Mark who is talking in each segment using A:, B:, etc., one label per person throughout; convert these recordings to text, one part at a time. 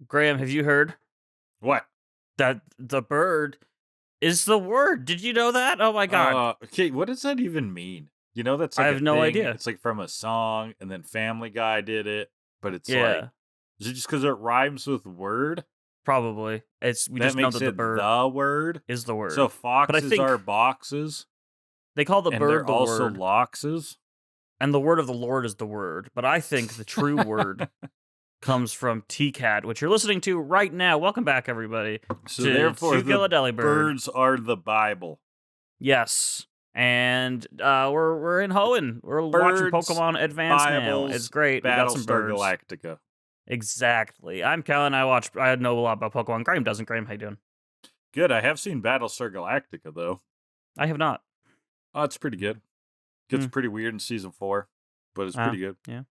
A: Graham, have you heard
B: What?
A: that the bird is the word? Did you know that? Oh my god.
B: Okay, what does that even mean? You know, that's
A: I
B: like a
A: have no
B: thing.
A: idea.
B: It's like from a song, and then Family Guy did it, but it's like,
A: Yeah,
B: is it just because it rhymes with word?
A: probably. We
B: That
A: just know
B: makes
A: that the
B: it
A: bird
B: the word?
A: is the
B: So
A: word. But I
B: foxes
A: think
B: are boxes,
A: they call the
B: and they're
A: bird the
B: also
A: word,
B: loxes?
A: and the word of the Lord is the word. But I think the true word comes from TCAT, which you're listening to right now. Welcome back, everybody,
B: So therefore,
A: to Kill A
B: the
A: Delibird.
B: birds are the Bible.
A: Yes. And we're in Hoenn. We're watching
B: Birds,
A: Pokemon Advance now. It's
B: Bibles,
A: great. We got some
B: Battlestar
A: birds.
B: Galactica.
A: Exactly. I'm Kellan. I know a lot about Pokemon. Graham doesn't. Graham, how you doing?
B: Good, I have seen Battlestar Galactica, though.
A: I have not.
B: Oh, it's pretty good. Gets
A: Hmm.
B: pretty weird in season 4, but it's pretty good.
A: Yeah.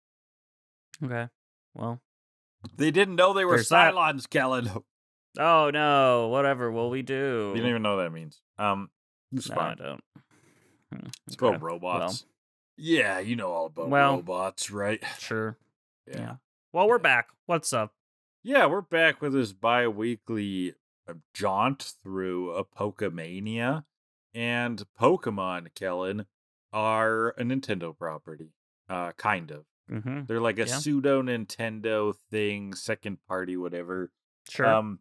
A: Okay. Well,
B: They didn't know they were
A: there's that.
B: Cylons, Kellan.
A: Oh no. Whatever will we
B: You don't
A: do?
B: even know what that means. It's
A: No, I
B: fine.
A: don't.
B: It's
A: Okay.
B: about
A: Well.
B: robots. Yeah, you know all about
A: Well.
B: robots, right?
A: Sure.
B: Yeah.
A: Yeah. Well, we're
B: Yeah.
A: back. What's up?
B: Yeah, we're back with this bi-weekly jaunt through a Pokémania. And Pokemon, Kellan, are a Nintendo property. Kind of.
A: Mm-hmm.
B: They're like a
A: Yeah.
B: pseudo Nintendo thing, second party, whatever.
A: Sure.
B: Um,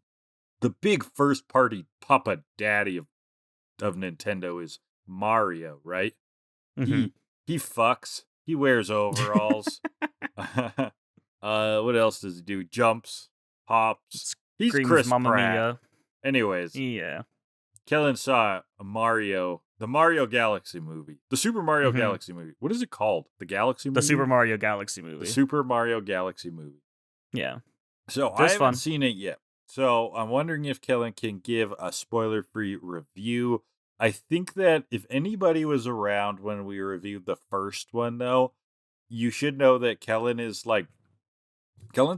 B: the big first party papa daddy of Nintendo is Mario, right?
A: Mm-hmm.
B: He fucks. He wears overalls. What else does he do? Jumps, hops. He's
A: Screams,
B: Chris
A: "Mamma
B: Pratt.
A: Mia!"
B: Anyways,
A: Yeah.
B: Kellen saw the Mario Galaxy movie, the Super Mario
A: Mm-hmm.
B: Galaxy movie. What is it called? The Galaxy
A: The
B: movie?
A: Super Mario Galaxy
B: The
A: movie.
B: Super Mario Galaxy movie.
A: Yeah.
B: So
A: It
B: I
A: was
B: haven't
A: fun.
B: seen it yet. So I'm wondering if Kellen can give a spoiler-free review. I think that if anybody was around when we reviewed the first one, though, you should know that Kellen's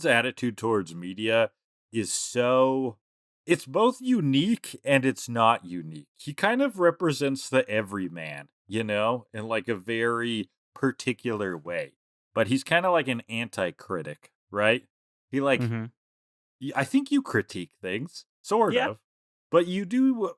B: attitude towards media is so it's both unique and it's not unique. He kind of represents the everyman, in like a very particular way. But he's kind of like an anti-critic, right? He like
A: Mm-hmm.
B: I think you critique things, sort
A: Yeah.
B: of, but you do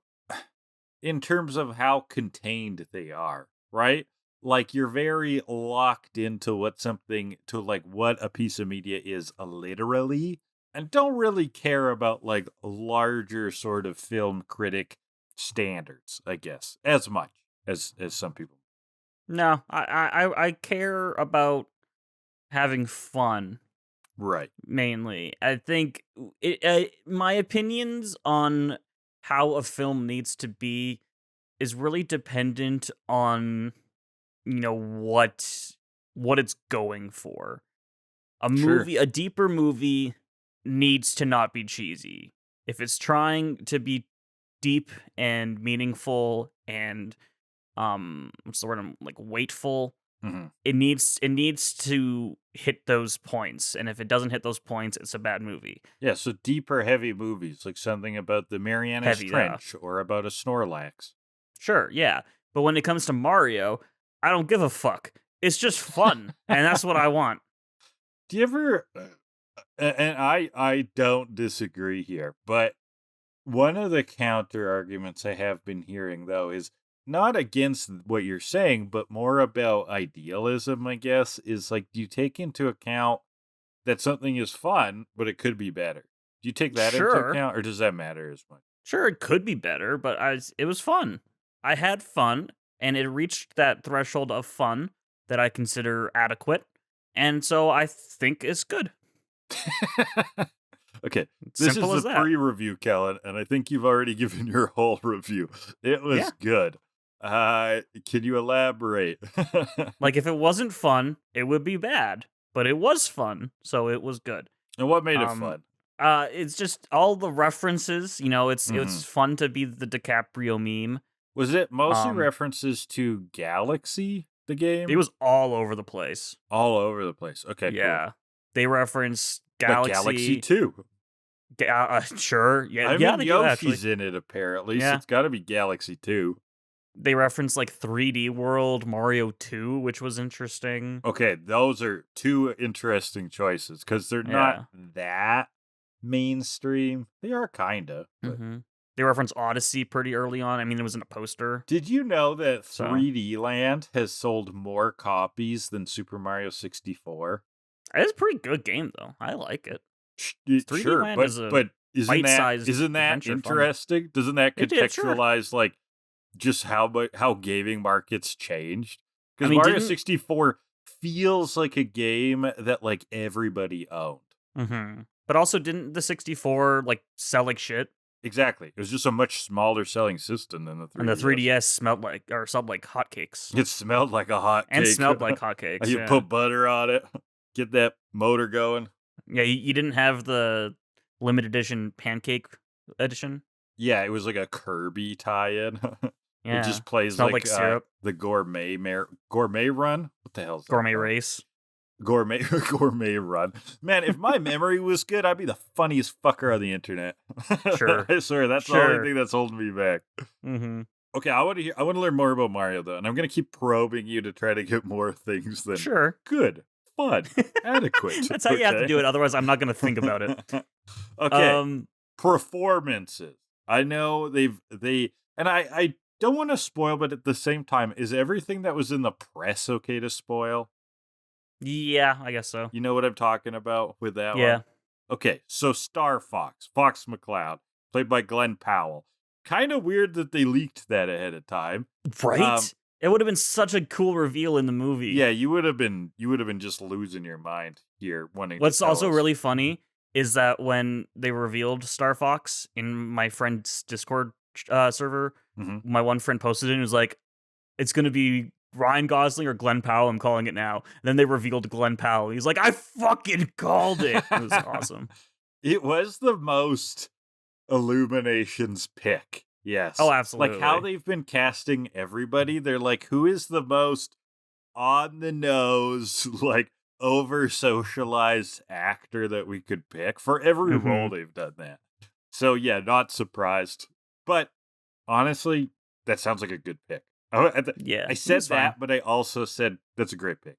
B: in terms of how contained they are, right? Like you're very locked into what a piece of media is literally, and don't really care about like larger sort of film critic standards, I guess, as much as some people.
A: No, I care about having fun
B: Right.
A: mainly. I think my opinions on how a film needs to be is really dependent on what it's going for.
B: Sure.
A: A deeper movie needs to not be cheesy. If it's trying to be deep and meaningful and what's the word, like weightful,
B: Hmm.
A: it needs to hit those points, and if it doesn't hit those points, it's a bad movie.
B: Yeah, so deeper, heavy movies, like something about the Marianas
A: Heavy, yeah.
B: Trench or about a Snorlax.
A: Sure, yeah. But when it comes to Mario, I don't give a fuck. It's just fun, and that's what I want.
B: Do you ever and I don't disagree here, but one of the counter arguments I have been hearing though is not against what you're saying, but more about idealism, I guess, is like do you take into account that something is fun, but it could be better? Do you take that into
A: Sure,
B: account or does that matter as much?
A: sure, it could be better, but it was fun. I had fun, and it reached that threshold of fun that I consider adequate, and so I think it's good.
B: Okay, this is
A: Simple
B: the
A: as that.
B: pre-review, Kellen, and I think you've already given your whole review. It was
A: Yeah.
B: good. Can you elaborate?
A: Like, if it wasn't fun, it would be bad, but it was fun, so it was good.
B: And what made it
A: Um,
B: fun?
A: it's just all the references, it's
B: Mhm.
A: fun to be the DiCaprio meme.
B: Was it mostly
A: Um,
B: references to Galaxy, the
A: it
B: game?
A: was all over the place.
B: All over the place. Okay, cool.
A: Yeah. They reference
B: But Galaxy
A: Galaxy.
B: 2.
A: Sure. Yeah,
B: I
A: yeah,
B: mean,
A: they do actually.
B: Yoshi's in it apparently, so
A: Yeah.
B: it's gotta be Galaxy 2.
A: They reference like 3D World, Mario 2, which was interesting.
B: Okay, those are two interesting choices because they're not
A: Yeah.
B: that. mainstream. They are kinda. But
A: They reference Odyssey pretty early on. I mean, it was in a poster.
B: did you know that
A: So
B: 3D Land has sold more copies than Super Mario 64?
A: it's a pretty good game, though. I like it. 3D
B: Sure,
A: Land is a
B: but
A: bite-sized
B: isn't that
A: adventure fun.
B: interesting? Doesn't that
A: It did, sure.
B: contextualize like just how gaming markets changed?
A: I
B: Because
A: mean,
B: Mario
A: didn't
B: 64 feels like a game that like everybody owned.
A: but also didn't the 64 like sell like shit?
B: Exactly. It was just a much smaller selling system than the 3DS.
A: And the 3DS smelled like hotcakes.
B: It smelled like a hot
A: And
B: cake.
A: smelled like hotcakes.
B: You
A: Yeah.
B: put butter on it, get that motor going.
A: Yeah, you didn't have the limited edition pancake edition.
B: Yeah, it was like a Kirby tie-in.
A: Yeah.
B: It just plays
A: Smelled
B: like,
A: like syrup.
B: the gourmet run. What the hell is that
A: Gourmet
B: called?
A: race.
B: Gourmet run. Man, if my memory was good, I'd be the funniest fucker on the internet.
A: Sure.
B: I swear, that's the
A: Sure.
B: only thing that's holding me back. Okay, I want to learn more about Mario though, and I'm gonna keep probing you to try to get more things than
A: Sure.
B: good, fun, adequate.
A: That's how you have to
B: okay?
A: do it. Otherwise, I'm not going to think about it.
B: Okay, performances. I know and I don't want to spoil, but at the same time, is everything that was in the press okay to spoil?
A: Yeah, I guess so.
B: You know what I'm talking about with that one?
A: Yeah.
B: Okay, so Star Fox, Fox McCloud, played by Glenn Powell. Kind of weird that they leaked that ahead of time.
A: Right? It would have been such a cool reveal in the movie.
B: Yeah, you would have been just losing your mind here wanting
A: What's
B: to tell
A: also
B: us.
A: really funny is that when they revealed Star Fox in my friend's Discord server, my one friend posted it and was like, it's going to be Ryan Gosling or Glenn Powell, I'm calling it now. And then they revealed Glenn Powell. He's like, I fucking called it. It was awesome.
B: It was the most Illuminations pick. Yes.
A: Oh, absolutely.
B: Like how they've been casting everybody. They're like, who is the most on the nose, like over socialized actor that we could pick? For every role they've done that. So yeah, not surprised. But honestly, that sounds like a good pick.
A: Yeah,
B: I said
A: fine.
B: that, but I also said that's a great pick.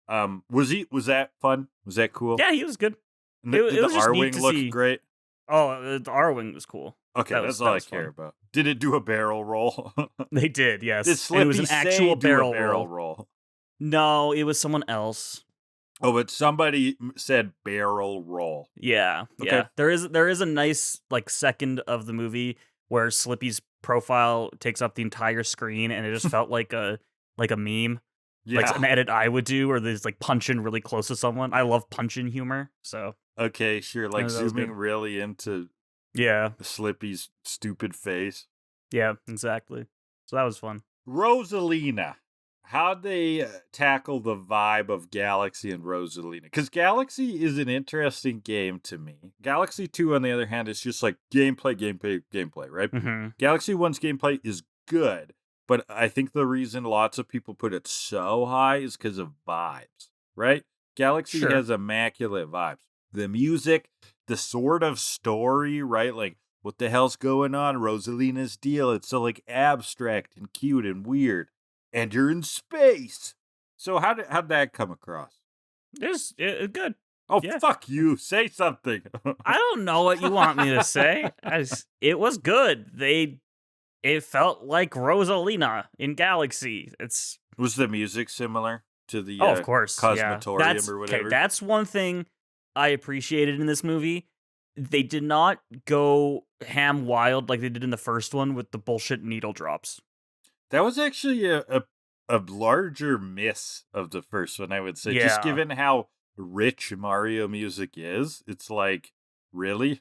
B: Was that fun? Was that cool?
A: Yeah, he was good.
B: And
A: it
B: did
A: was
B: the
A: just neat
B: R-Wing
A: to
B: look
A: see.
B: great?
A: Oh, the R-Wing was cool.
B: Okay,
A: That
B: that's
A: was
B: all I
A: fun.
B: care about. Did it do a barrel roll?
A: They did, yes.
B: Did
A: And it was
B: Slippy
A: an
B: say
A: actual
B: do a
A: barrel
B: barrel
A: roll.
B: roll?
A: No, it was someone else.
B: Oh, but somebody said barrel roll.
A: Yeah,
B: Okay.
A: yeah. There is a nice like second of the movie where Slippy's profile takes up the entire screen, and it just felt like a meme,
B: Yeah.
A: like an edit I would do, where there's like punching really close to someone. I love punching humor, so
B: Okay, sure. Like
A: that was
B: zooming
A: good.
B: really into
A: yeah,
B: Slippy's stupid face.
A: yeah, exactly. So that was fun.
B: Rosalina. How'd they tackle the vibe of Galaxy and Rosalina? Because Galaxy is an interesting game to me. Galaxy 2, on the other hand, is just like gameplay, right? Galaxy 1's gameplay is good, but I think the reason lots of people put it so high is because of vibes, right? Galaxy
A: Sure.
B: has immaculate vibes. The music, the sort of story, right? Like, what the hell's going on? Rosalina's deal. It's so like abstract and cute and weird. And you're in space. So how'd that come across?
A: It's good.
B: Oh,
A: Yeah.
B: fuck you. Say something.
A: I don't know what you want me to say. It was good. It felt like Rosalina in Galaxy.
B: Was the music similar to the
A: of course,
B: Cosmotorium or whatever?
A: Okay, that's one thing I appreciated in this movie. They did not go ham wild like they did in the first one with the bullshit needle drops.
B: That was actually a larger miss of the first one, I would say. Just
A: Yeah.
B: given how rich Mario music is, it's like, really?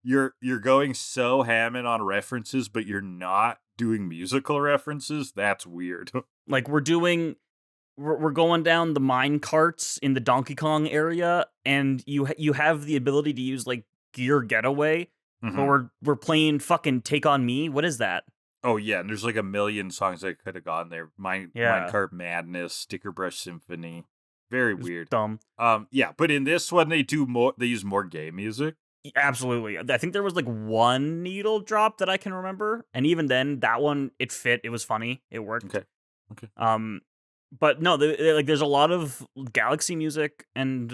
B: You're going so hamming on references, but you're not doing musical references? That's weird.
A: Like we're going down the mine carts in the Donkey Kong area, and you have the ability to use like Gear Getaway, but we're playing fucking Take On Me. What is that?
B: Oh yeah, and there's like a million songs that could have gone there. Minecart Madness, Sticker Brush Symphony. Very weird.
A: Dumb.
B: Yeah, but in this one they use more game music.
A: Absolutely. I think there was like one needle drop that I can remember, and even then that one it fit. It was funny. It worked.
B: Okay.
A: But no, there's a lot of Galaxy music and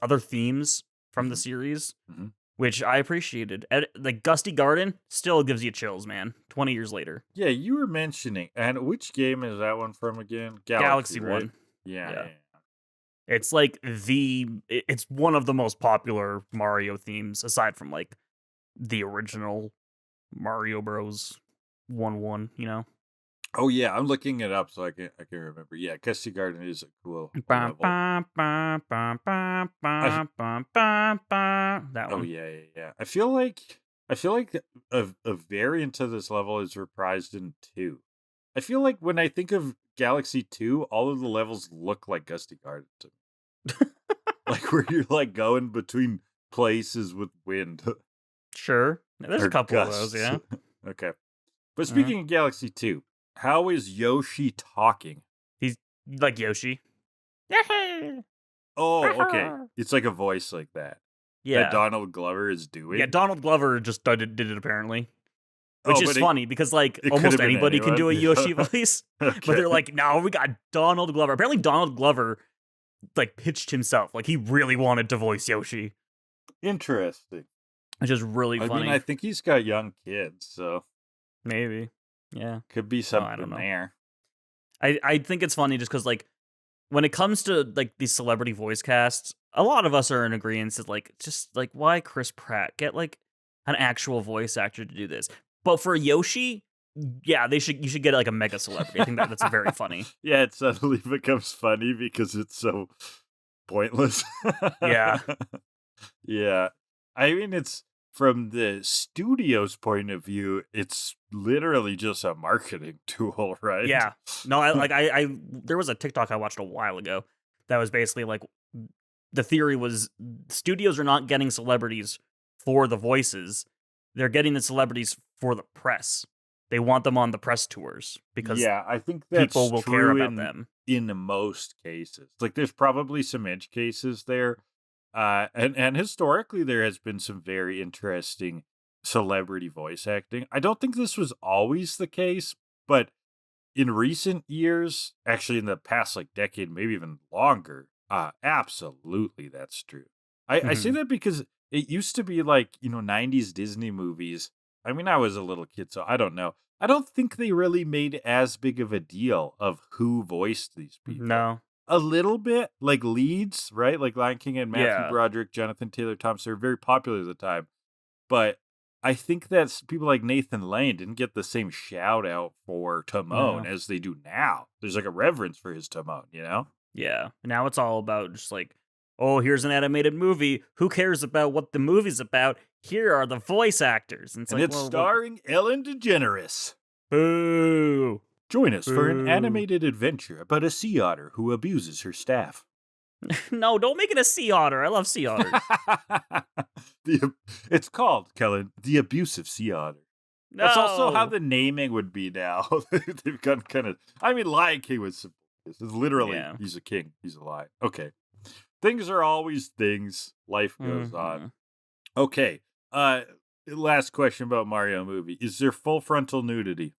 A: other themes from the series. which I appreciated. The Gusty Garden still gives you chills, man. 20 years later.
B: Yeah, you were mentioning, and which game is that one from again?
A: Galaxy
B: right?
A: one.
B: Yeah,
A: Yeah.
B: yeah.
A: It's like it's one of the most popular Mario themes, aside from like the original Mario Bros. 1-1, you know?
B: Oh yeah, I'm looking it up so I can remember. Yeah, Gusty Garden is a cool
A: Ba,
B: level.
A: ba, ba, ba, ba,
B: I,
A: ba, ba, ba, ba. That
B: oh
A: one.
B: yeah. I feel like a variant of this level is reprised in 2. I feel like when I think of Galaxy 2, all of the levels look like Gusty Garden to me. Like where you're like going between places with wind.
A: Sure. There's a
B: or
A: couple
B: gusts.
A: of those, yeah.
B: Okay. But speaking of Galaxy 2, how is Yoshi talking?
A: He's like Yoshi.
B: Oh, okay. It's like a voice like that.
A: Yeah.
B: That Donald Glover is doing.
A: Yeah, Donald Glover just did it apparently. Which is funny because like
B: it
A: almost
B: could've been
A: anybody can do a
B: anyone.
A: Yoshi voice.
B: Okay.
A: But they're like, no, we got Donald Glover. Apparently Donald Glover like pitched himself. Like he really wanted to voice Yoshi.
B: Interesting.
A: Which is really funny.
B: I mean, I think he's got young kids, so
A: maybe. Yeah.
B: could be something there.
A: I think it's funny just because like when it comes to like these celebrity voice casts, a lot of us are in agreement that like just like why Chris Pratt? Get like an actual voice actor to do this. But for Yoshi, yeah, you should get like a mega celebrity. I think that's very funny.
B: Yeah, it suddenly becomes funny because it's so pointless.
A: Yeah.
B: Yeah. I mean, it's from the studio's point of view, it's literally just a marketing tool, right?
A: Yeah. No, I there was a TikTok I watched a while ago that was basically like the theory was studios are not getting celebrities for the voices. They're getting the celebrities for the press. They want them on the press tours because
B: I think that's
A: people will care about them.
B: In most cases. Like there's probably some edge cases there. And historically there has been some very interesting celebrity voice acting. I don't think this was always the case, but in recent years, actually in the past like decade, maybe even longer, absolutely that's true. I say that because it used to be like, 90s Disney movies. I mean, I was a little kid, so I don't know. I don't think they really made as big of a deal of who voiced these people.
A: No.
B: A little bit, like leads, right? Like Lion King and Matthew Broderick, Jonathan Taylor Thomas are very popular at the time. But I think that people like Nathan Lane didn't get the same shout out for Timon as they do now. There's like a reverence for his Timon,
A: Yeah. Now it's all about just like, oh, here's an animated movie. Who cares about what the movie's about? Here are the voice actors. And it's
B: starring Ellen DeGeneres.
A: Boo.
B: Join us for an animated adventure about a sea otter who abuses her staff.
A: No, don't make it a sea otter. I love sea otters.
B: It's called, Kellan, the abusive sea otter.
A: No.
B: That's also how the naming would be now. They've gone kind of... I mean, Lion King was simple. It's literally, he's a king. He's a lion. Okay. Things are always things. Life goes on. Okay. Last question about Mario movie. Is there full frontal nudity?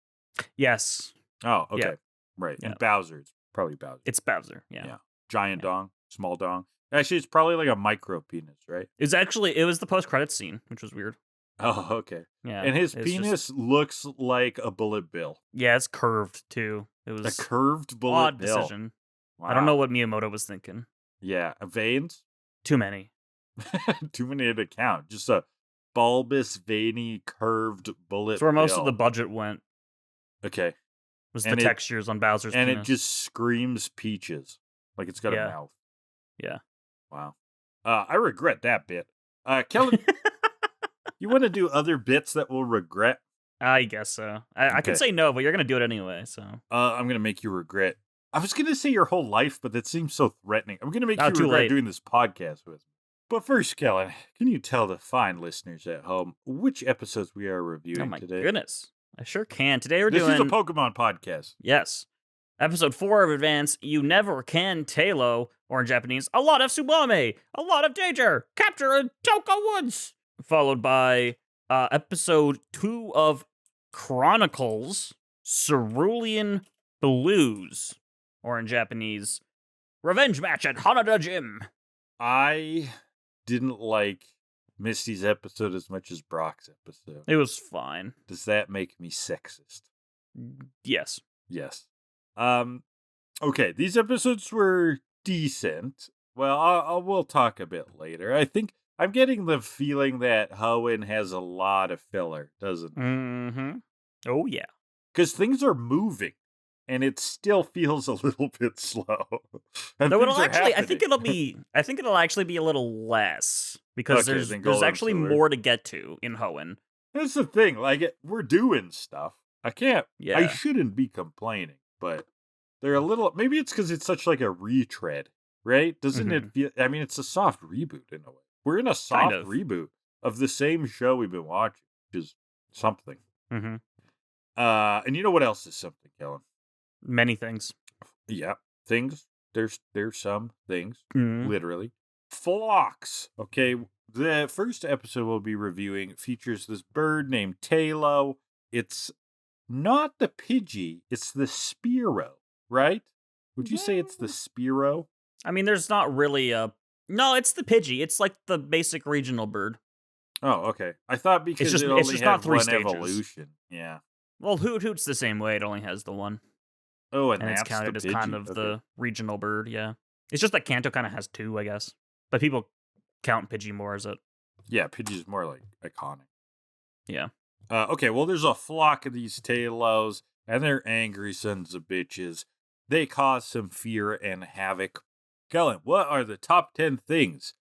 A: Yes.
B: Oh, okay.
A: Yeah.
B: Right.
A: Yeah.
B: And Bowser. It's probably Bowser.
A: It's Bowser. Yeah.
B: Giant dong, small dong. Actually, it's probably like a micro penis, right?
A: It was the post-credits scene, which was weird.
B: Oh, okay.
A: Yeah.
B: And his penis looks like a bullet bill.
A: Yeah, it's curved too. It was
B: a curved bullet
A: odd
B: bill.
A: decision.
B: Wow.
A: I don't know what Miyamoto was thinking.
B: Yeah. Veins?
A: Too many.
B: Too many to count. Just a bulbous, veiny, curved bullet
A: That's where most
B: bill.
A: of the budget went.
B: Okay.
A: Was the textures on Bowser's
B: penis.
A: And
B: it just screams peaches. Like it's got a mouth.
A: Yeah.
B: Wow. I regret that bit. Kellan, you want to do other bits that we'll regret?
A: I guess so. I can say no, but you're going to do it anyway, so.
B: I'm going to make you regret. I was going to say your whole life, but that seems so threatening. I'm going to make you regret doing this podcast with me. But first, Kellan, can you tell the fine listeners at home which episodes we are reviewing today?
A: Oh my goodness. I sure can. Today we're
B: doing...
A: This
B: is a Pokemon podcast.
A: Yes. Episode 4 of Advance, You Never Can Taillow, or in Japanese, A Lot of Tsubame, A Lot of Danger, Capture in Toka Woods. Followed by episode 2 of Chronicles, Cerulean Blues, or in Japanese, Revenge Match at Hanada Gym.
B: I didn't like Misty's episode as much as Brock's episode.
A: It was fine.
B: Does that make me sexist?
A: Yes.
B: Yes. Okay, these episodes were decent. Well, we'll talk a bit later. I think I'm getting the feeling that Hoenn has a lot of filler, doesn't it?
A: Mm-hmm. Oh, yeah.
B: Because things are moving, and it still feels a little bit slow. And
A: No,
B: things are
A: I think
B: happening.
A: it'll actually be a little less because
B: Okay, then
A: there's
B: go on
A: actually
B: forward.
A: more to get to in Hoenn.
B: That's the thing. Like, we're doing stuff. I
A: Yeah.
B: shouldn't be complaining, but they're a little. Maybe it's because it's such like a retread, right? Doesn't it feel? I mean, it's a soft reboot in a way. We're in a soft reboot of the same show we've been watching, which is something.
A: Mm-hmm.
B: And you know what else is something, Kellan?
A: Many things.
B: Yeah, things. There's some things,
A: Mm-hmm.
B: literally. Flocks. Okay, the first episode we'll be reviewing features this bird named Taillow. It's not the Pidgey, it's the Spearow, right? Would you say it's the Spearow?
A: I mean, there's not really a... No, it's the Pidgey. It's like the basic regional bird.
B: Oh, okay. I thought because
A: just-
B: it
A: it's
B: only
A: just
B: had
A: not 3
B: one
A: stages.
B: evolution. Yeah.
A: Well, Hoot's the same way. It only has the one.
B: Oh, and
A: And it's
B: that's
A: counted
B: the
A: as
B: Pidgey.
A: kind of
B: Okay.
A: the regional bird, yeah. It's just that Kanto kind of has 2, I guess. But people count Pidgey more as it.
B: Yeah, Pidgey's more like iconic.
A: Yeah.
B: Okay, well, there's a flock of these Taillows, and they're angry sons of bitches. They cause some fear and havoc. Kellan, what are the top 10 things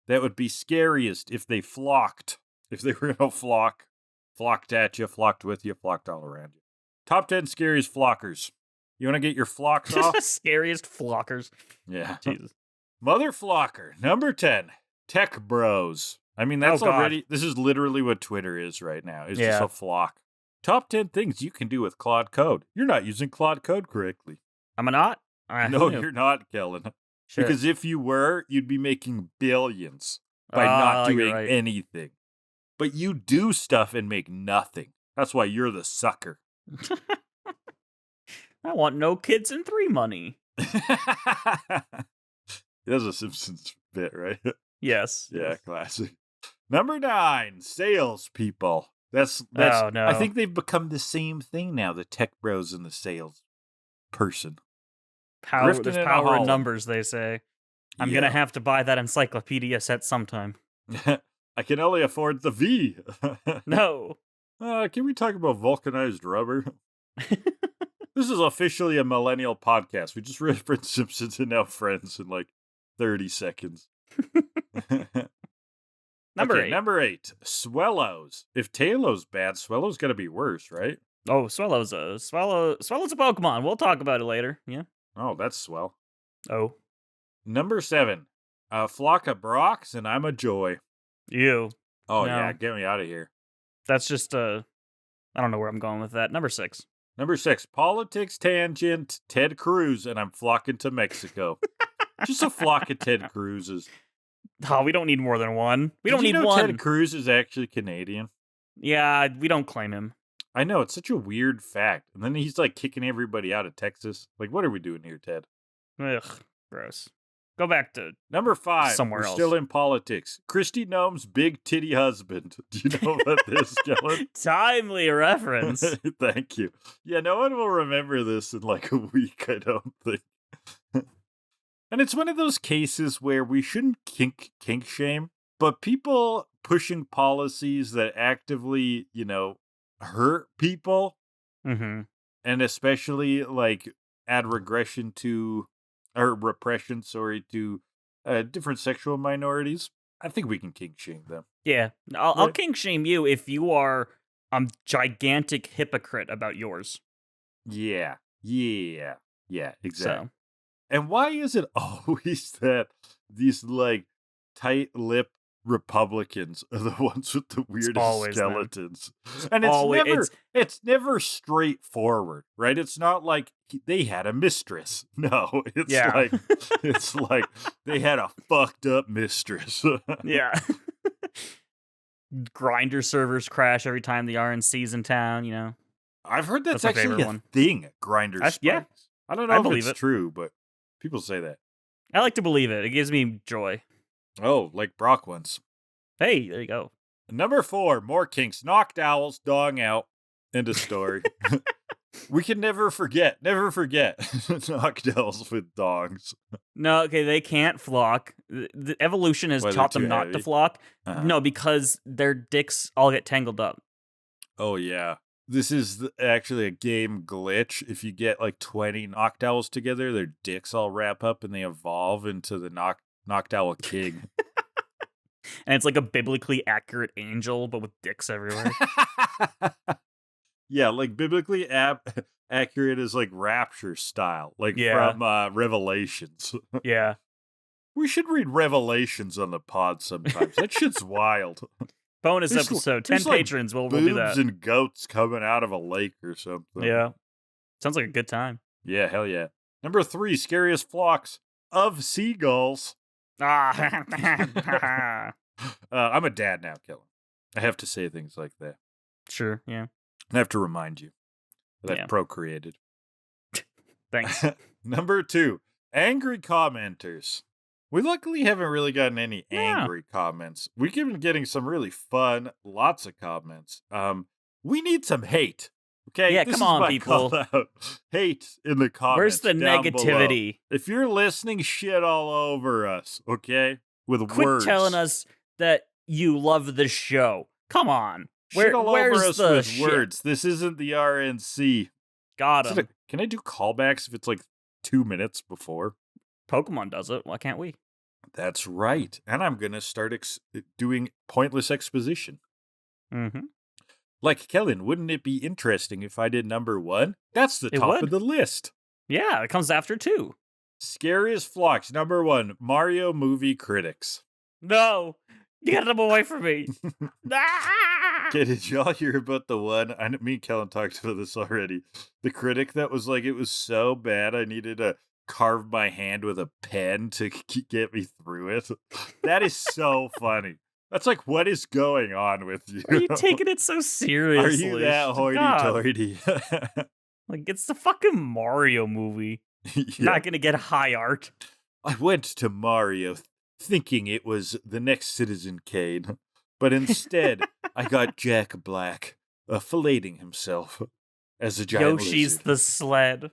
B: that would be scariest if they flocked? If they were in a flocked at you, flocked with you, flocked all around you. Top 10 scariest flockers. You want to get your flocks off?
A: Scariest flockers.
B: Yeah.
A: Jesus.
B: Mother flocker, number 10, tech bros. I mean, that's already, this is literally what Twitter is right now. It's just a flock. Top 10 things you can do with Claude Code. You're not using Claude Code correctly.
A: Am I not?
B: No, you're not, Kellan.
A: Shit.
B: Because if you were, you'd be making billions by not doing anything. But you do stuff and make nothing. That's why you're the sucker.
A: I want no kids and 3 money.
B: That's a Simpsons bit, right?
A: Yes.
B: Yeah, classic. Number 9, salespeople. That's
A: Oh, no.
B: I think they've become the same thing now, the tech bros and the sales person.
A: There's
B: Grifting in a
A: power in
B: hole.
A: numbers, they say. I'm going to have to buy that encyclopedia set sometime.
B: I can only afford the V.
A: No.
B: Can we talk about vulcanized rubber? This is officially a millennial podcast. We just referenced Simpsons and now Friends in like 30 seconds. Number 8, Swellows. If Taillow's bad, Swellow's gotta be worse, right?
A: Oh, Swellow's a Pokemon. We'll talk about it later. Yeah.
B: Oh, that's swell.
A: Oh.
B: Number 7, a flock of Brocks, and I'm a joy.
A: Ew.
B: Oh,
A: No.
B: yeah, get me out of here.
A: That's just I don't know where I'm going with that. Number 6.
B: Number 6, politics tangent, Ted Cruz, and I'm flocking to Mexico. Just a flock of Ted Cruzes.
A: Oh, we don't need more than one. We don't
B: Did you
A: need
B: know
A: one.
B: Ted Cruz is actually Canadian?
A: Yeah, we don't claim him.
B: I know, it's such a weird fact. And then he's like kicking everybody out of Texas. Like, what are we doing here, Ted?
A: Ugh, gross. Go back to
B: Number 5,
A: somewhere
B: we're
A: else.
B: still in politics. Christy Gnome's big titty husband. Do you know about this, Kellan?
A: timely reference.
B: Thank you. Yeah, no one will remember this in like a week, I don't think. And it's one of those cases where we shouldn't kink shame, but people pushing policies that actively, hurt people,
A: Mm-hmm.
B: and especially like add repression to different sexual minorities. I think we can kink shame them.
A: Yeah, I'll
B: Right.
A: kink shame you if you are gigantic hypocrite about yours.
B: Yeah, exactly.
A: So
B: And why is it always that these like tight-lipped Republicans are the ones with the weirdest
A: always them.
B: skeletons? And
A: it's
B: never straightforward, right? It's not like they had a mistress. No, it's like they had a fucked up mistress.
A: yeah. Grinder servers crash every time the RNC's in town,
B: I've heard that's
A: That's my
B: actually
A: favorite
B: a
A: one.
B: thing, Grinder spikes.
A: Yeah.
B: I don't
A: I
B: know if
A: believe
B: it's
A: it.
B: true, but people say that.
A: I like to believe it. It gives me joy.
B: Oh, like Brock once.
A: Hey, there you go.
B: Number 4, more kinks. Noctowls, dong out. End of story. We can never forget Noctowls with dogs.
A: No, okay, they can't flock. The evolution has
B: Why, they're
A: taught them
B: too
A: not to
B: heavy?
A: flock.
B: Uh-huh.
A: No, because their dicks all get tangled up.
B: Oh, yeah. This is actually a game glitch. If you get like 20 Noctowls together, their dicks all wrap up and they evolve into the Noctowl King.
A: And it's like a biblically accurate angel, but with dicks everywhere.
B: Yeah, like biblically accurate is like Rapture style, like from Revelations.
A: Yeah.
B: We should read Revelations on the pod sometimes. That shit's wild.
A: Bonus
B: There's
A: episode. 10
B: like
A: patrons will do that.
B: Boobs and goats coming out of a lake or something.
A: Yeah. Sounds like a good time.
B: Yeah, hell yeah. Number 3, scariest flocks of seagulls.
A: Ah.
B: I'm a dad now, Kellan. I have to say things like that.
A: Sure, yeah.
B: I have to remind you that
A: Yeah.
B: I've procreated.
A: Thanks.
B: Number 2, angry commenters. We luckily haven't really gotten any angry comments. We've been getting some really fun, lots of comments. We need some hate. Okay,
A: Yeah,
B: this
A: come
B: is
A: on,
B: my
A: people.
B: call out. Hate in the comments.
A: Where's the
B: down
A: negativity?
B: below. If you're listening, shit all over us, okay? With
A: Quit
B: words.
A: telling us that you love the show. Come on.
B: Shit all
A: where's
B: over us
A: the
B: with
A: shit?
B: words. This isn't the RNC.
A: Got him.
B: Can I do callbacks if it's like 2 minutes before?
A: Pokemon does it. Why can't we?
B: That's right. And I'm going to start doing pointless exposition.
A: Mm-hmm.
B: Like, Kellan, wouldn't it be interesting if I did number 1? That's the
A: It
B: top
A: would.
B: of the list.
A: Yeah, it comes after 2.
B: Scariest flocks. Number 1, Mario movie critics.
A: No. Get them away from me.
B: Okay, did y'all hear about the one? Me and Kellan talked about this already. The critic that was like, it was so bad I needed to carve my hand with a pen to get me through it. That is so funny. That's like, what is going on with you?
A: Are you taking it so seriously?
B: Are you that hoity-toity?
A: Like, it's the fucking Mario movie.
B: Yeah.
A: Not gonna get high art.
B: I went to Mario thinking it was the next Citizen Kane, but instead I got Jack Black filleting himself as a giant
A: Yoshi's
B: lizard.
A: the sled.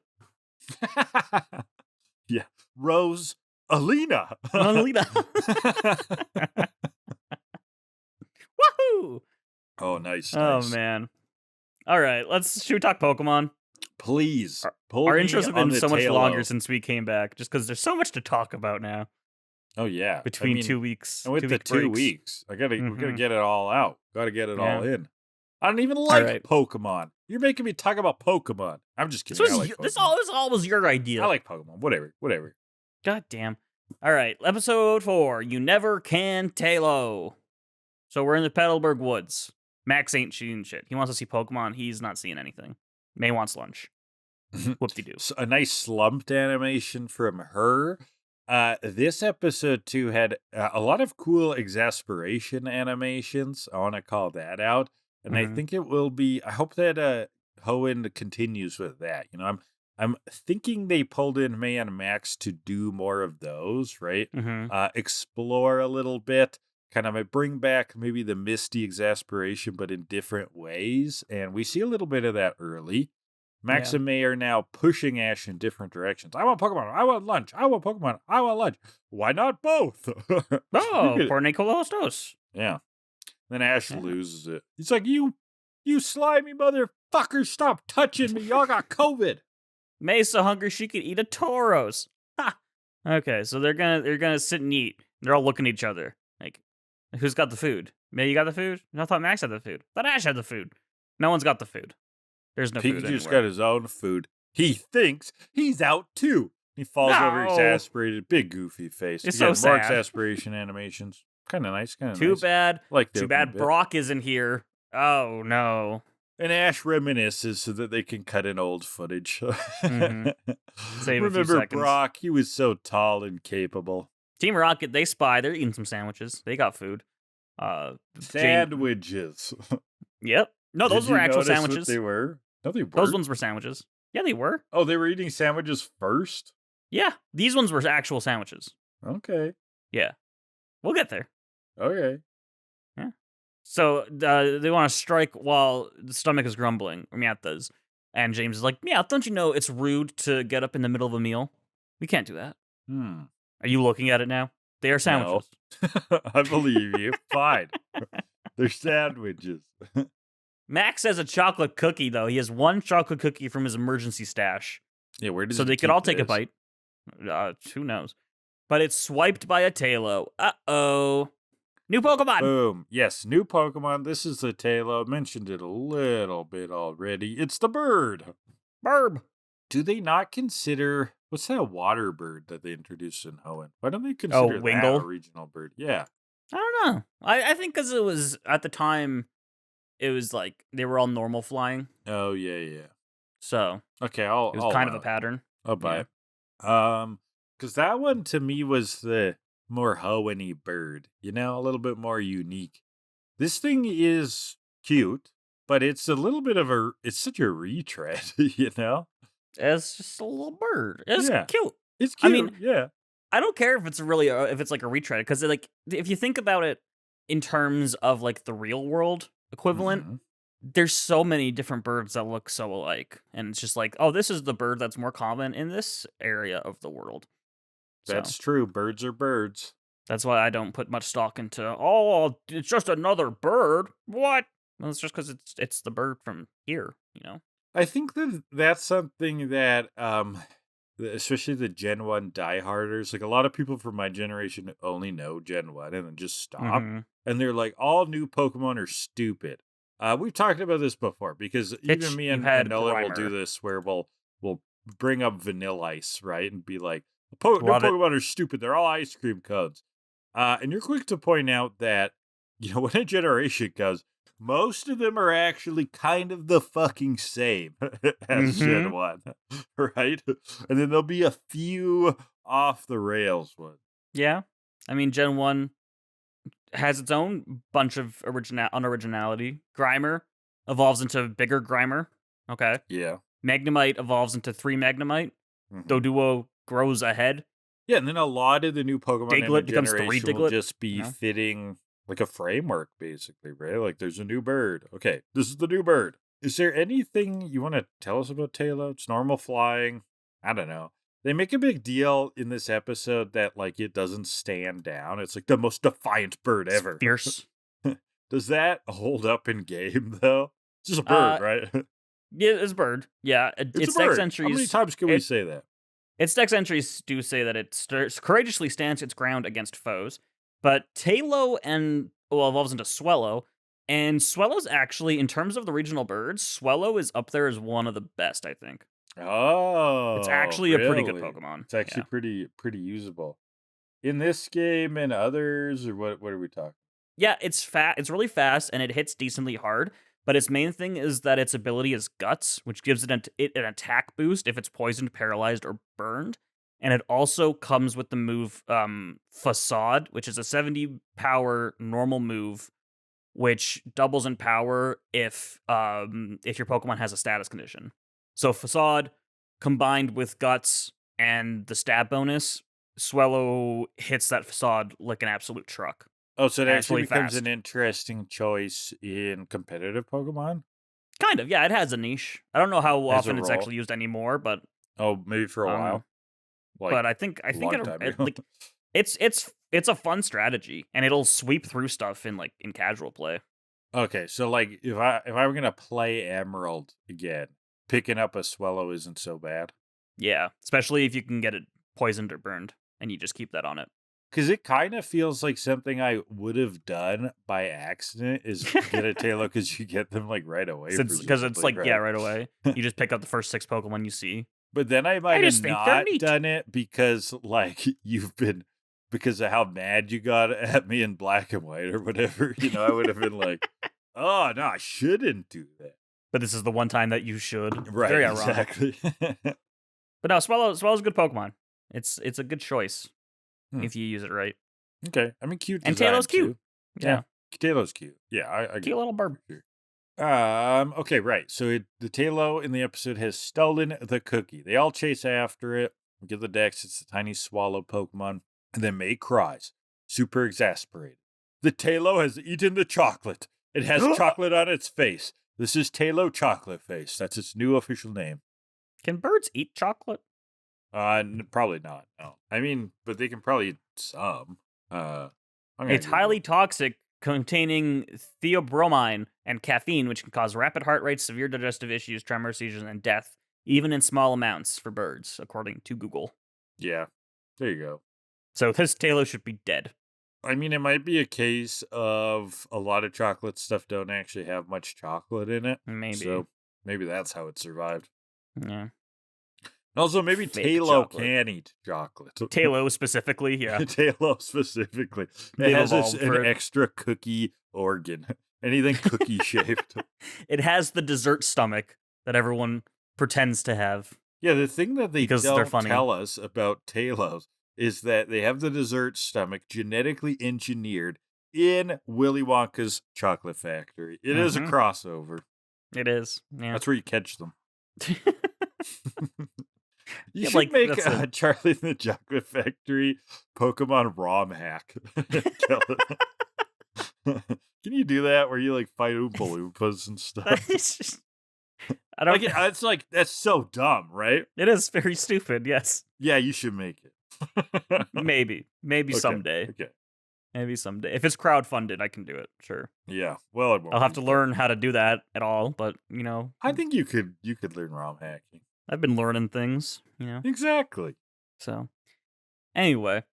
B: Yeah. Rose Alina.
A: Alina. Woohoo!
B: Oh, nice.
A: Oh man. All right, should we talk Pokemon?
B: Please.
A: Our
B: me
A: intros have
B: on
A: been
B: the
A: so much
B: Taillow.
A: longer since we came back, just because there's so much to talk about now.
B: Oh yeah.
A: Between 2 weeks.
B: And with the
A: 2 week
B: 2
A: breaks.
B: weeks, we're gonna
A: Mhm.
B: get it all out. Gotta get it all
A: Yeah.
B: in. I don't even like
A: right.
B: Pokemon. You're making me talk about Pokemon. I'm just kidding.
A: This all was your idea.
B: I like Pokemon. Whatever.
A: God damn. All right, episode 4. You Never Can Taillow. So we're in the Petalburg Woods. Max ain't seeing shit. He wants to see Pokemon. He's not seeing anything. May wants lunch. Whoop-de-doo.
B: So a nice slumped animation from her. This episode too had a lot of cool exasperation animations. I want to call that out, and I think it will be. I hope that Hoenn continues with that. You know, I'm thinking they pulled in May and Max to do more of those, right? Explore a little bit. Kind of bring back maybe the Misty exasperation, but in different ways. And we see a little bit of that early. Max and May are now pushing Ash in different directions. I want Pokemon. I want lunch. I want Pokemon. I want lunch. Why not both?
A: Oh, por Nicolostos.
B: Yeah. Then Ash loses it. He's like, you slimy motherfuckers, stop touching me. Y'all got COVID.
A: May's so hungry she could eat a Tauros. Ha! Okay, so they're gonna sit and eat. They're all looking at each other. Like, who's got the food? May, you got the food? I thought Max had the food. I thought Ash had the food. No one's got the food. There's no food
B: Pikachu's
A: anywhere.
B: got his own food. He thinks he's out too. He falls over exasperated. Big goofy face.
A: It's
B: Again,
A: so
B: more
A: sad.
B: exasperation animations. Kind of nice.
A: Too bad.
B: Like the
A: Too
B: opening
A: bad
B: bit.
A: Brock isn't here. Oh no.
B: And Ash reminisces so that they can cut in old footage.
A: Save a few
B: Remember
A: seconds.
B: Brock? He was so tall and capable.
A: Team Rocket, they spy. They're eating some sandwiches. They got food.
B: Sandwiches.
A: Yep. No, those
B: Did
A: were
B: you
A: actual
B: notice what
A: sandwiches.
B: they were? No, they weren't.
A: Those ones were sandwiches. Yeah, they were.
B: Oh, they were eating sandwiches first?
A: Yeah, these ones were actual sandwiches.
B: Okay.
A: Yeah. We'll get there.
B: Okay.
A: So they want to strike while the stomach is grumbling, or Meowth does. And James is like, Meowth, don't you know it's rude to get up in the middle of a meal? We can't do that. Are you looking at it now? They are sandwiches.
B: No. I believe you. Fine. They're sandwiches.
A: Max has a chocolate cookie, though. He has one chocolate cookie from his emergency stash.
B: Yeah, where does
A: So
B: he
A: they could
B: keep
A: all take a
B: this?
A: bite. Who knows? But it's swiped by a Taillow. Uh-oh. New Pokemon!
B: Boom. Yes, new Pokemon. This is the Taillow. Mentioned it a little bit already. It's the bird.
A: Burb.
B: Do they not consider... What's that water bird that they introduced in Hoenn? Why don't they consider that
A: Wingull?
B: a regional bird? Yeah.
A: I don't know. I think because it was, at the time, it was like, they were all normal flying.
B: Oh, yeah.
A: So,
B: Okay,
A: it was
B: I'll
A: kind of
B: allow
A: a pattern.
B: I'll buy it. Because that one to me was the more Hoenn-y bird, a little bit more unique. This thing is cute, but it's a little bit of it's such a retread,
A: It's just a little bird. It's cute.
B: It's cute.
A: I mean,
B: yeah.
A: I don't care if it's really if it's like a retread, because like if you think about it in terms of like the real world equivalent, there's so many different birds that look so alike, and it's just like, oh, this is the bird that's more common in this area of the world.
B: That's true. Birds are birds.
A: That's why I don't put much stock into, oh, it's just another bird. What? Well, it's just because it's the bird from here,
B: I think that's something that, especially the Gen 1 dieharders, like a lot of people from my generation only know Gen 1 and then just stop. And they're like, all new Pokemon are stupid. We've talked about this before, because even me and Nolan will do this where we'll bring up Vanilla Ice, right? And be like, new Pokemon are stupid. They're all ice cream cones. And you're quick to point out that, when a generation goes, most of them are actually kind of the fucking same as Gen 1, right? And then there'll be a few off the rails ones.
A: Yeah. I mean, Gen 1 has its own bunch of unoriginality. Grimer evolves into bigger Grimer. Okay.
B: Yeah.
A: Magnemite evolves into 3 Magnemite. Doduo grows ahead.
B: Yeah, and then a lot of the new Pokemon
A: Diglett becomes 3 Diglett.
B: Will just be fitting like a framework, basically, right? Like, there's a new bird. Okay, this is the new bird. Is there anything you want to tell us about Taillow? It's normal flying. I don't know. They make a big deal in this episode that, like, it doesn't stand down. It's like the most defiant bird ever.
A: It's fierce.
B: Does that hold up in game, though? It's just a bird, right?
A: Yeah, it's a bird. Yeah,
B: it's a bird. How many times can we say that?
A: Its dex entries do say that it courageously stands its ground against foes, but Taillow evolves into Swellow, and Swellow's actually, in terms of the regional birds, Swellow is up there as one of the best, I think.
B: Oh,
A: it's actually a pretty good Pokemon.
B: It's actually pretty usable. In this game and others, or what are we talking?
A: Yeah, it's it's really fast, and it hits decently hard. But its main thing is that its ability is Guts, which gives it an attack boost if it's poisoned, paralyzed, or burned. And it also comes with the move Facade, which is a 70 power normal move, which doubles in power if your Pokemon has a status condition. So Facade combined with Guts and the stab bonus, Swellow hits that Facade like an absolute truck.
B: Oh, so it actually becomes an interesting choice in competitive Pokemon?
A: Kind of, yeah. It has a niche. I don't know how often it's actually used anymore, but...
B: Oh, maybe for a while.
A: But I think it's a fun strategy, and it'll sweep through stuff in casual play.
B: Okay, so like if I were gonna play Emerald again, picking up a Swellow isn't so bad.
A: Yeah, especially if you can get it poisoned or burned, and you just keep that on it.
B: Because it kind of feels like something I would have done by accident is get a Taillow because you get them like right away.
A: Because it's like, right? Yeah, right away. You just pick up the first 6 Pokemon you see.
B: But then I might have not done it because like because of how mad you got at me in Black and White or whatever. I would have been like, oh, no, I shouldn't do that.
A: But this is the one time that you should.
B: Right,
A: very
B: ironic.
A: Exactly. But no, Swellow's a good Pokemon. It's a good choice. If you use it right.
B: Okay. I mean, cute.
A: And Taillow's cute. Yeah.
B: Taillow's cute. Yeah. I
A: cute little bird.
B: Okay, right. So the Taillow in the episode has stolen the cookie. They all chase after it. Get the dex. It's a tiny swallow Pokemon. And then May cries, super exasperated. The Taillow has eaten the chocolate. It has chocolate on its face. This is Taillow Chocolate Face. That's its new official name.
A: Can birds eat chocolate?
B: Probably not. No. I mean, but they can probably eat some.
A: It's highly toxic, containing theobromine and caffeine, which can cause rapid heart rates, severe digestive issues, tremors, seizures, and death, even in small amounts for birds, according to Google.
B: Yeah, there you go.
A: So this Taillow should be dead.
B: I mean, it might be a case of a lot of chocolate stuff don't actually have much chocolate in it.
A: Maybe.
B: So maybe that's how it survived.
A: Yeah.
B: Also, maybe
A: Fake
B: Taillow
A: chocolate.
B: can eat chocolate.
A: Taillow specifically, yeah.
B: Taillow specifically.
A: They've
B: It has
A: evolved for
B: an
A: it.
B: extra cookie organ. Anything cookie shaped.
A: It has the dessert stomach that everyone pretends to have.
B: Yeah, the thing that they
A: Because they're
B: don't
A: funny.
B: tell us about Taillows is that they have the dessert stomach genetically engineered in Willy Wonka's chocolate factory. It is a crossover.
A: It is, yeah.
B: That's where you catch them. You
A: Yeah,
B: should
A: like,
B: make
A: that's
B: a Charlie in the Chocolate Factory Pokemon ROM hack. Can you do that where you like fight Oompa Loompas and stuff?
A: It's just- I don't.
B: It's like that's so dumb, right?
A: It is very stupid. Yes,
B: Yeah, you should make it.
A: maybe
B: Okay,
A: someday.
B: Okay.
A: Maybe someday. If it's crowdfunded, I can do it. Sure.
B: Yeah. Well, it won't
A: I'll have
B: be
A: to
B: fun.
A: learn how to do that at all, but you know,
B: I think you could learn ROM hacking.
A: I've been learning things. You know,
B: Exactly.
A: so anyway,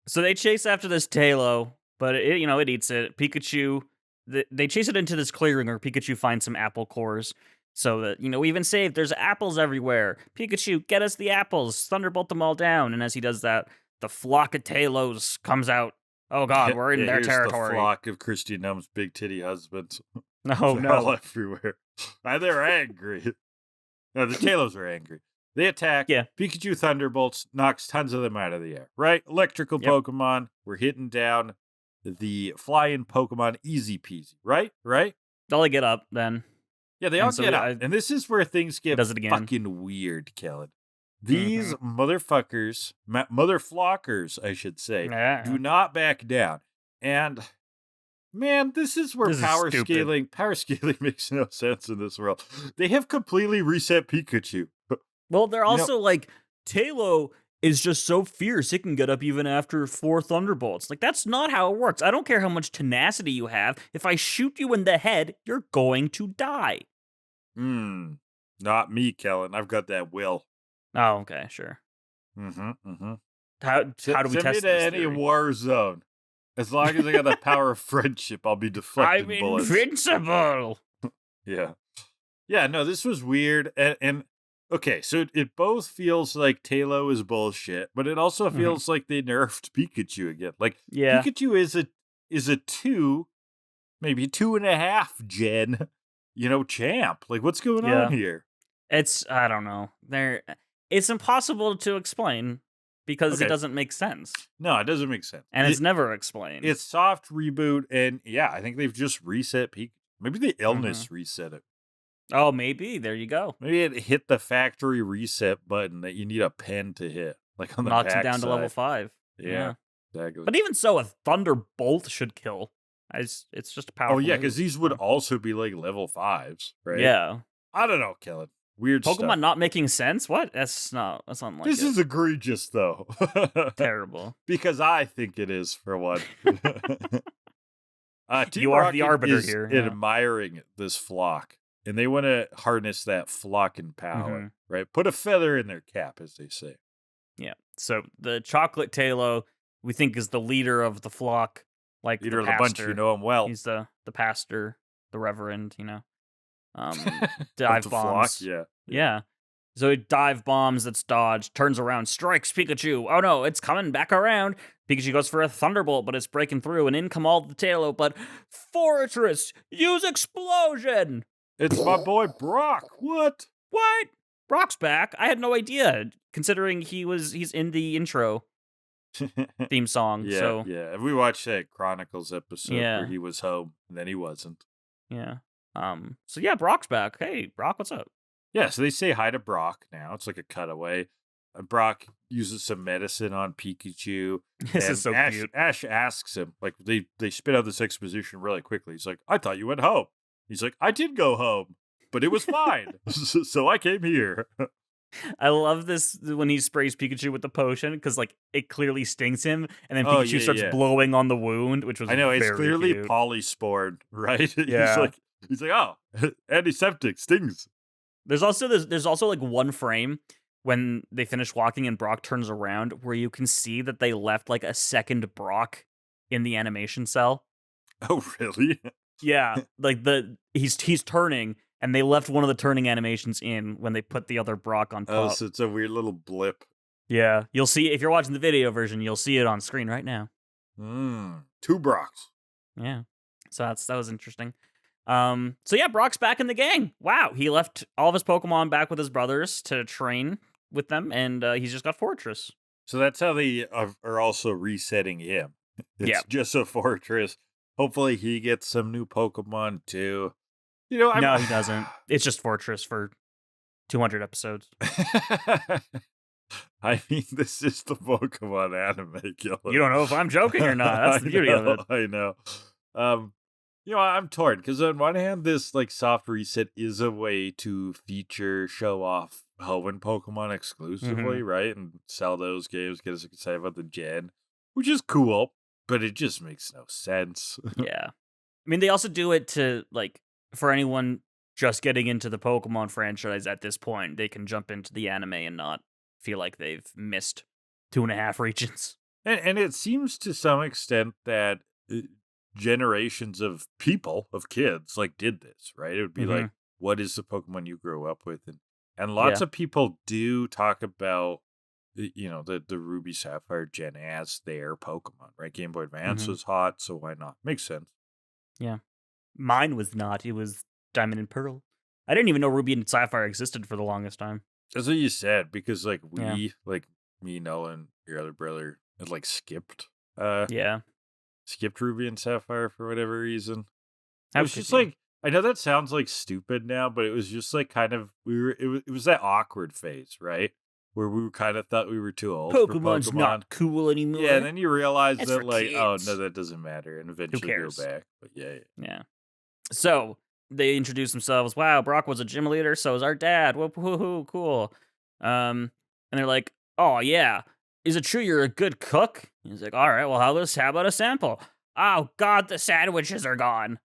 A: so they chase after this Taillow, but it eats it. Pikachu, they chase it into this clearing where Pikachu finds some apple cores. So that, we even saved, there's apples everywhere. Pikachu, get us the apples. Thunderbolt them all down. And as he does that, the flock of Taillows comes out. Oh god, we're in their
B: here's
A: territory.
B: The flock of Christy Numb's big titty husbands.
A: No,
B: They're all
A: no.
B: everywhere. They're angry. No, the Taillows are angry. They attack.
A: Yeah.
B: Pikachu Thunderbolts knocks tons of them out of the air. Right? Electrical
A: Yep.
B: Pokemon. We're hitting down the flying Pokemon easy peasy. Right?
A: They'll get up then.
B: Yeah, they all
A: And so
B: get up. And this is where things get
A: does it again.
B: fucking weird, Kellan. These motherfuckers, mother flockers, I should say,
A: Yeah.
B: do not back down. And man, this is where
A: This is
B: power
A: stupid.
B: scaling makes no sense in this world. They have completely reset Pikachu.
A: Well, they're also like, Taillow is just so fierce, it can get up even after 4 Thunderbolts. Like, that's not how it works. I don't care how much tenacity you have. If I shoot you in the head, you're going to die.
B: Not me, Kellan. I've got that will.
A: Oh, okay, sure. How do we
B: Send
A: test
B: me to
A: this
B: any
A: theory?
B: war zone. As long as I got the power of friendship, I'll be deflecting
A: I'm
B: bullets.
A: invincible!
B: Yeah. Yeah, no, this was weird. And okay, so it both feels like Taillow is bullshit, but it also feels like they nerfed Pikachu again. Like,
A: Yeah.
B: Pikachu is a 2, maybe 2.5 gen, champ. Like, what's going on here?
A: I don't know. It's impossible to explain because it
B: Okay.
A: doesn't make sense.
B: No, it doesn't make sense.
A: And it's never explained.
B: It's soft reboot, and yeah, I think they've just reset Pikachu. Maybe the illness reset it.
A: Oh, maybe. There you go.
B: Maybe it hit the factory reset button that you need a pen to hit, like on the
A: Knocks it
B: back
A: down to level
B: side.
A: 5.
B: Yeah, exactly.
A: But even so, a Thunderbolt should kill. It's just a powerful
B: Oh yeah,
A: move.
B: because these would also be like level 5s, right?
A: Yeah.
B: I don't know, Kellan. Weird
A: Pokemon
B: stuff.
A: not making sense? What? That's not like
B: This
A: it.
B: is egregious, though.
A: Terrible.
B: Because I think it is, for one. Team
A: You are the
B: Rocket
A: arbiter
B: is
A: here, yeah.
B: admiring this flock, and they want to harness that flocking power, right? Put a feather in their cap, as they say.
A: Yeah. So the chocolate Taillow, we think, is the leader of the flock, like
B: Leader
A: the
B: of the bunch,
A: pastor.
B: you know him well.
A: He's the pastor, the reverend,
B: Of
A: dive
B: the
A: bombs.
B: flock, yeah.
A: Yeah. So he dive bombs, it's dodged, turns around, strikes Pikachu. Oh no, it's coming back around. Pikachu goes for a Thunderbolt, but it's breaking through, and in come all the Taillow, but Fortress, use explosion!
B: It's my boy Brock. What?
A: What? Brock's back? I had no idea, considering he's in the intro theme song.
B: Yeah,
A: So
B: yeah. We watched that Chronicles episode
A: Yeah.
B: where he was home and then he wasn't.
A: yeah. So yeah, Brock's back. Hey, Brock, what's up?
B: Yeah, so they say hi to Brock now. It's like a cutaway. Brock uses some medicine on Pikachu.
A: This
B: and
A: is so
B: Ash,
A: cute.
B: Ash asks him, like, they spit out this exposition really quickly. He's like, I thought you went home. He's like, I did go home, but it was fine. So I came here.
A: I love this when he sprays Pikachu with the potion because like it clearly stings him, and then
B: Oh,
A: Pikachu starts
B: yeah.
A: blowing on the wound, which was
B: I know, it's
A: very
B: clearly
A: cute.
B: polyspored, right?
A: Yeah.
B: He's like, oh, antiseptic, stings.
A: There's also like one frame when they finish walking and Brock turns around where you can see that they left like a second Brock in the animation cell.
B: Oh, really?
A: Yeah, like he's turning and they left one of the turning animations in when they put the other Brock on
B: Oh,
A: top.
B: so it's a weird little blip.
A: Yeah, you'll see if you're watching the video version, you'll see it on screen right now.
B: 2 Brocks.
A: Yeah. So that was interesting. So yeah, Brock's back in the gang. Wow, he left all of his Pokemon back with his brothers to train with them, and he's just got Fortress.
B: So that's how they are also resetting him. It's just a fortress. Hopefully he gets some new Pokemon too.
A: No, he doesn't. It's just Fortress for 200 episodes.
B: I mean, this is the Pokemon anime, Kellan.
A: You don't know if I'm joking or not. That's the beauty of it.
B: I know. I'm torn because on one hand, this like soft reset is a way to show off Hoenn Pokemon exclusively, right? And sell those games, get us excited about the gen, which is cool, but it just makes no sense.
A: Yeah. I mean, they also do it to, like, for anyone just getting into the Pokemon franchise at this point, they can jump into the anime and not feel like they've missed 2.5 regions.
B: And it seems to some extent that generations of people, of kids, like did this, right? It would be like, what is the Pokemon you grew up with? And lots of people do talk about, the Ruby Sapphire gen as their Pokemon, right? Game Boy Advance was hot, so why not? Makes sense.
A: Yeah. Mine was not. It was Diamond and Pearl. I didn't even know Ruby and Sapphire existed for the longest time.
B: That's what you said, because like like me, Noah, and your other brother had like skipped Ruby and Sapphire for whatever reason. It was just like, I know that sounds like stupid now, but it was just like kind of it was that awkward phase, right? Where we kind of thought we were too old
A: Pokemon's
B: for Pokemon.
A: not cool anymore.
B: Yeah, and then you realize
A: That's
B: that
A: for
B: like, oh
A: kids.
B: no, that doesn't matter, and eventually
A: cares?
B: go back. But yeah.
A: So they introduce themselves. Wow, Brock was a gym leader, so is our dad. Whoop, cool. And they're like, oh yeah, is it true you're a good cook? He's like, all right, well, how about a sample? Oh God, the sandwiches are gone.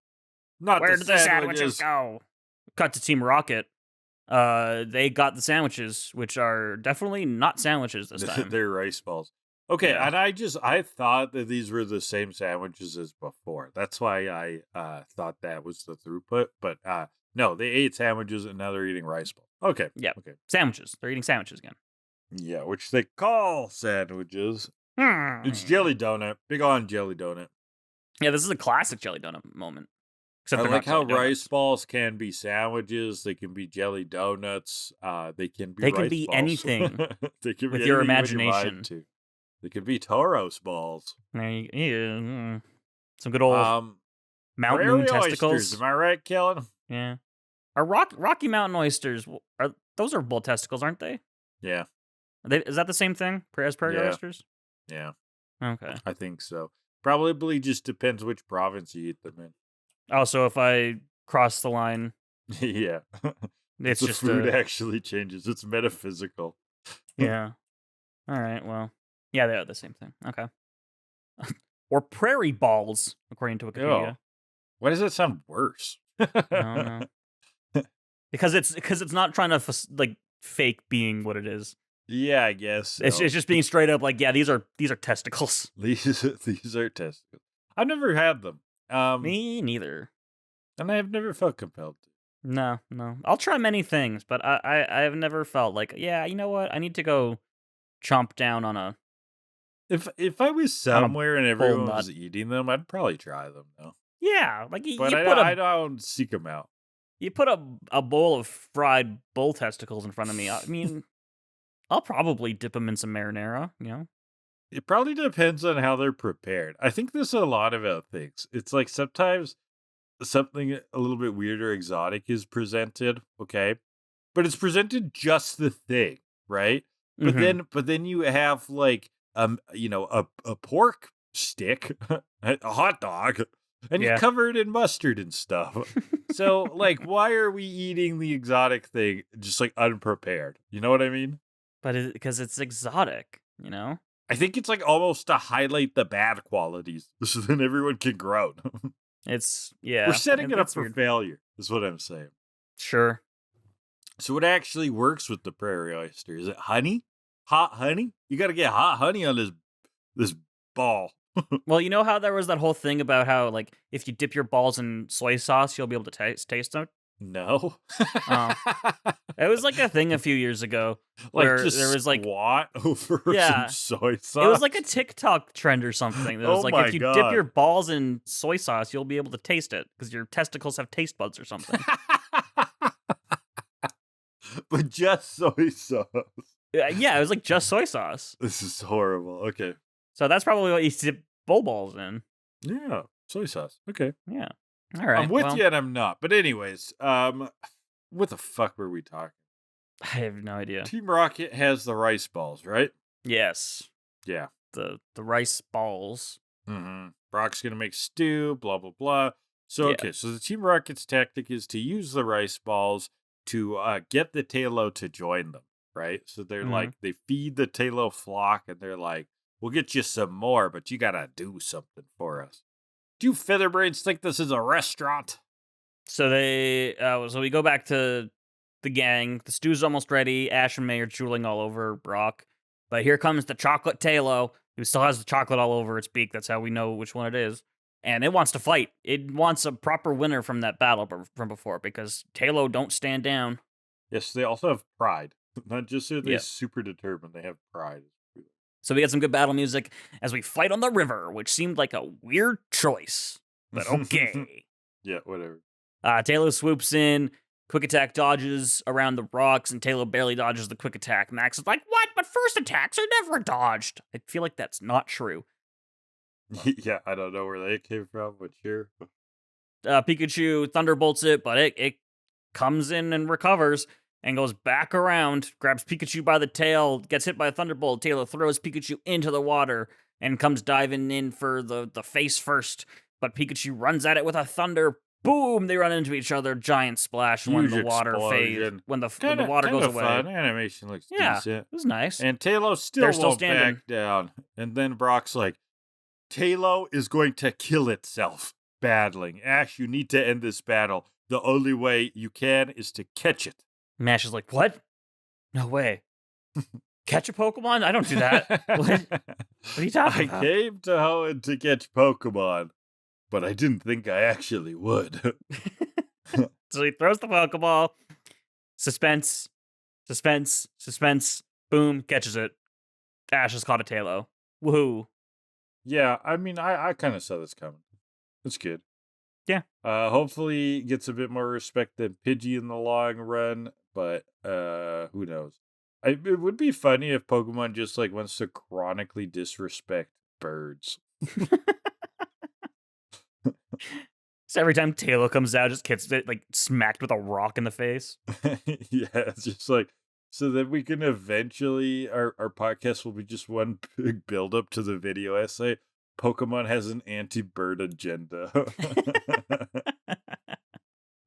A: Where did the sandwiches go? Cut to Team Rocket. They got the sandwiches, which are definitely not sandwiches this time.
B: They're rice balls. Okay, and I thought that these were the same sandwiches as before. That's why I thought that was the throughput. But no, they ate sandwiches and now they're eating rice balls. Okay.
A: Yeah.
B: Okay.
A: Sandwiches. They're eating sandwiches again.
B: Yeah, which they call sandwiches. It's jelly donut. Big on jelly donut.
A: Yeah, this is a classic jelly donut moment.
B: Except I like how rice balls can be sandwiches. They can be jelly donuts. They can be
A: anything.
B: They can be
A: with your imagination.
B: They could be Tauros balls.
A: Some good old Mountain Moon testicles.
B: Oysters, am I right, Kellan?
A: Yeah. Are Rocky Mountain oysters? Those are bull testicles, aren't they?
B: Yeah.
A: Is that the same thing as prairie oysters?
B: Yeah.
A: Okay.
B: I think so. Probably just depends which province you eat them in.
A: Oh, so if I cross the line,
B: yeah,
A: it's
B: the
A: just
B: food actually changes. It's metaphysical.
A: Yeah. All right. Well, yeah, they are the same thing. Okay. Or prairie balls, according to Wikipedia.
B: Oh. Why does that sound worse?
A: I don't know. Because it's not trying to like fake being what it is.
B: Yeah, I guess so.
A: It's just being straight up like, yeah, these are testicles.
B: These are testicles. I've never had them.
A: Me neither.
B: And I have never felt compelled to.
A: No. I'll try many things, but I have never felt like, yeah, you know what? I need to go chomp down on a.
B: If I was somewhere and everyone was eating them, I'd probably try them though.
A: Yeah, like
B: I don't seek them out.
A: You put a bowl of fried bull testicles in front of me. I mean, I'll probably dip them in some marinara.
B: It probably depends on how they're prepared. I think there's a lot about things. It's like sometimes something a little bit weird or exotic is presented, okay? But it's presented just the thing, right? But
A: Mhm.
B: then you have like a pork stick, a hot dog, and you
A: Yeah.
B: cover it in mustard and stuff. So like, why are we eating the exotic thing just like unprepared? You know what I mean?
A: But because it's exotic,
B: I think it's like almost to highlight the bad qualities so then everyone can grow. We're
A: Yeah,
B: setting it up
A: it's
B: for
A: weird.
B: failure, is what I'm saying.
A: Sure.
B: So what actually works with the prairie oyster? Is it honey? Hot honey? You got to get hot honey on this ball.
A: Well, you know how there was that whole thing about how, like, if you dip your balls in soy sauce, you'll be able to taste them?
B: No.
A: Oh. It was, like, a thing a few years ago
B: Like
A: where
B: just
A: there was, like
B: squat over some
A: yeah.
B: soy
A: It was
B: sauce.
A: like a TikTok trend or something. That was
B: Oh
A: like,
B: my
A: if you dip your
B: god.
A: balls in soy sauce, you'll be able to taste it because your testicles have taste buds or something.
B: But just soy sauce.
A: Yeah, it was, like, just soy sauce.
B: This is horrible. Okay.
A: So that's probably what you dip bull balls in.
B: Yeah, soy sauce. Okay.
A: Yeah.
B: I'm
A: Alright,
B: with
A: well,
B: you and I'm not. But anyways, what the fuck were we talking?
A: I have no idea.
B: Team Rocket has the rice balls, right?
A: Yes.
B: Yeah.
A: The rice balls.
B: Brock's gonna make stew, blah blah blah. So
A: Yeah.
B: okay, so the Team Rocket's tactic is to use the rice balls to get the Taillow to join them, right? So they're
A: Mhm.
B: like they feed the Taillow flock and they're like, we'll get you some more, but you gotta do something for us. Do featherbrains think this is a restaurant?
A: So so we go back to the gang. The stew's almost ready. Ash and May are drooling all over Brock. But here comes the chocolate Taillow, who still has the chocolate all over its beak. That's how we know which one it is. And it wants to fight. It wants a proper winner from that battle from before because Taillow don't stand down.
B: Yes, they also have pride. Not just are they
A: Yeah.
B: super determined, they have pride.
A: So we get some good battle music as we fight on the river, which seemed like a weird choice. But okay.
B: Yeah, whatever.
A: Taillow swoops in. Quick attack dodges around the rocks, and Taillow barely dodges the quick attack. Max is like, what? But first attacks are never dodged. I feel like that's not true.
B: Yeah, I don't know where they came from, but sure.
A: Pikachu thunderbolts it, but it comes in and recovers and goes back around, grabs Pikachu by the tail, gets hit by a thunderbolt. Taillow throws Pikachu into the water and comes diving in for the face first. But Pikachu runs at it with a thunder. Boom! They run into each other. Giant splash when the
B: Huge
A: water fades.
B: explosion.
A: When the water goes away.
B: Fun. Animation looks
A: Yeah,
B: decent.
A: it was nice.
B: And Taillow still
A: They're still
B: won't
A: standing.
B: back down. And then Brock's like, Taillow is going to kill itself battling. Ash, you need to end this battle. The only way you can is to catch it.
A: Mash is like, what? No way. Catch a Pokemon? I don't do that. What are you talking
B: I
A: about?
B: came to Hoenn to catch Pokemon, but I didn't think I actually would.
A: So he throws the Pokeball. Suspense. Suspense. Suspense. Boom. Catches it. Ash has caught a Taillow. Woohoo.
B: Yeah, I mean, I kind of saw this coming. It's good.
A: Yeah.
B: Hopefully gets a bit more respect than Pidgey in the long run, but who knows? It would be funny if Pokemon just like wants to chronically disrespect birds.
A: So every time Taillow comes out, just gets it like smacked with a rock in the face.
B: Yeah, it's just like so that we can eventually our podcast will be just one big build up to the video essay. Pokemon has an anti-bird agenda.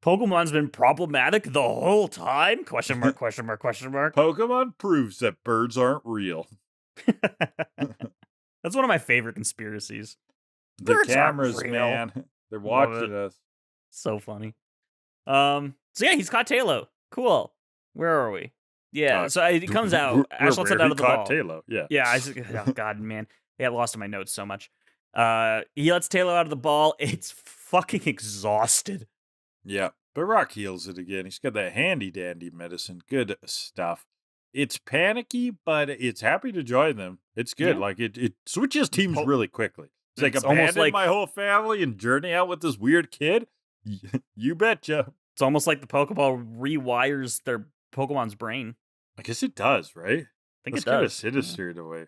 A: Pokemon's been problematic the whole time? Question mark, question mark, question mark.
B: Pokemon proves that birds aren't real.
A: That's one of my favorite conspiracies.
B: The
A: Birds aren't
B: cameras,
A: real.
B: man. They're
A: Love
B: watching us.
A: So funny. So yeah, he's caught Taillow. Cool. Where are we? Yeah, so it comes out. Ash lets it out of the ball.
B: Taillow. Yeah.
A: Yeah, oh god, man. Yeah, I lost in my notes so much. He lets Taillow out of the ball. It's fucking exhausted.
B: Yeah. But Rock heals it again. He's got that handy dandy medicine. Good stuff. It's panicky, but it's happy to join them. It's good.
A: Yeah.
B: Like it switches teams really quickly. It's like
A: It's almost
B: abandon
A: like-
B: my whole family and journey out with this weird kid. You betcha.
A: It's almost like the Pokeball rewires their Pokemon's brain.
B: I guess it does, right?
A: I think
B: That's
A: it
B: kind of
A: does.
B: sinister in a way.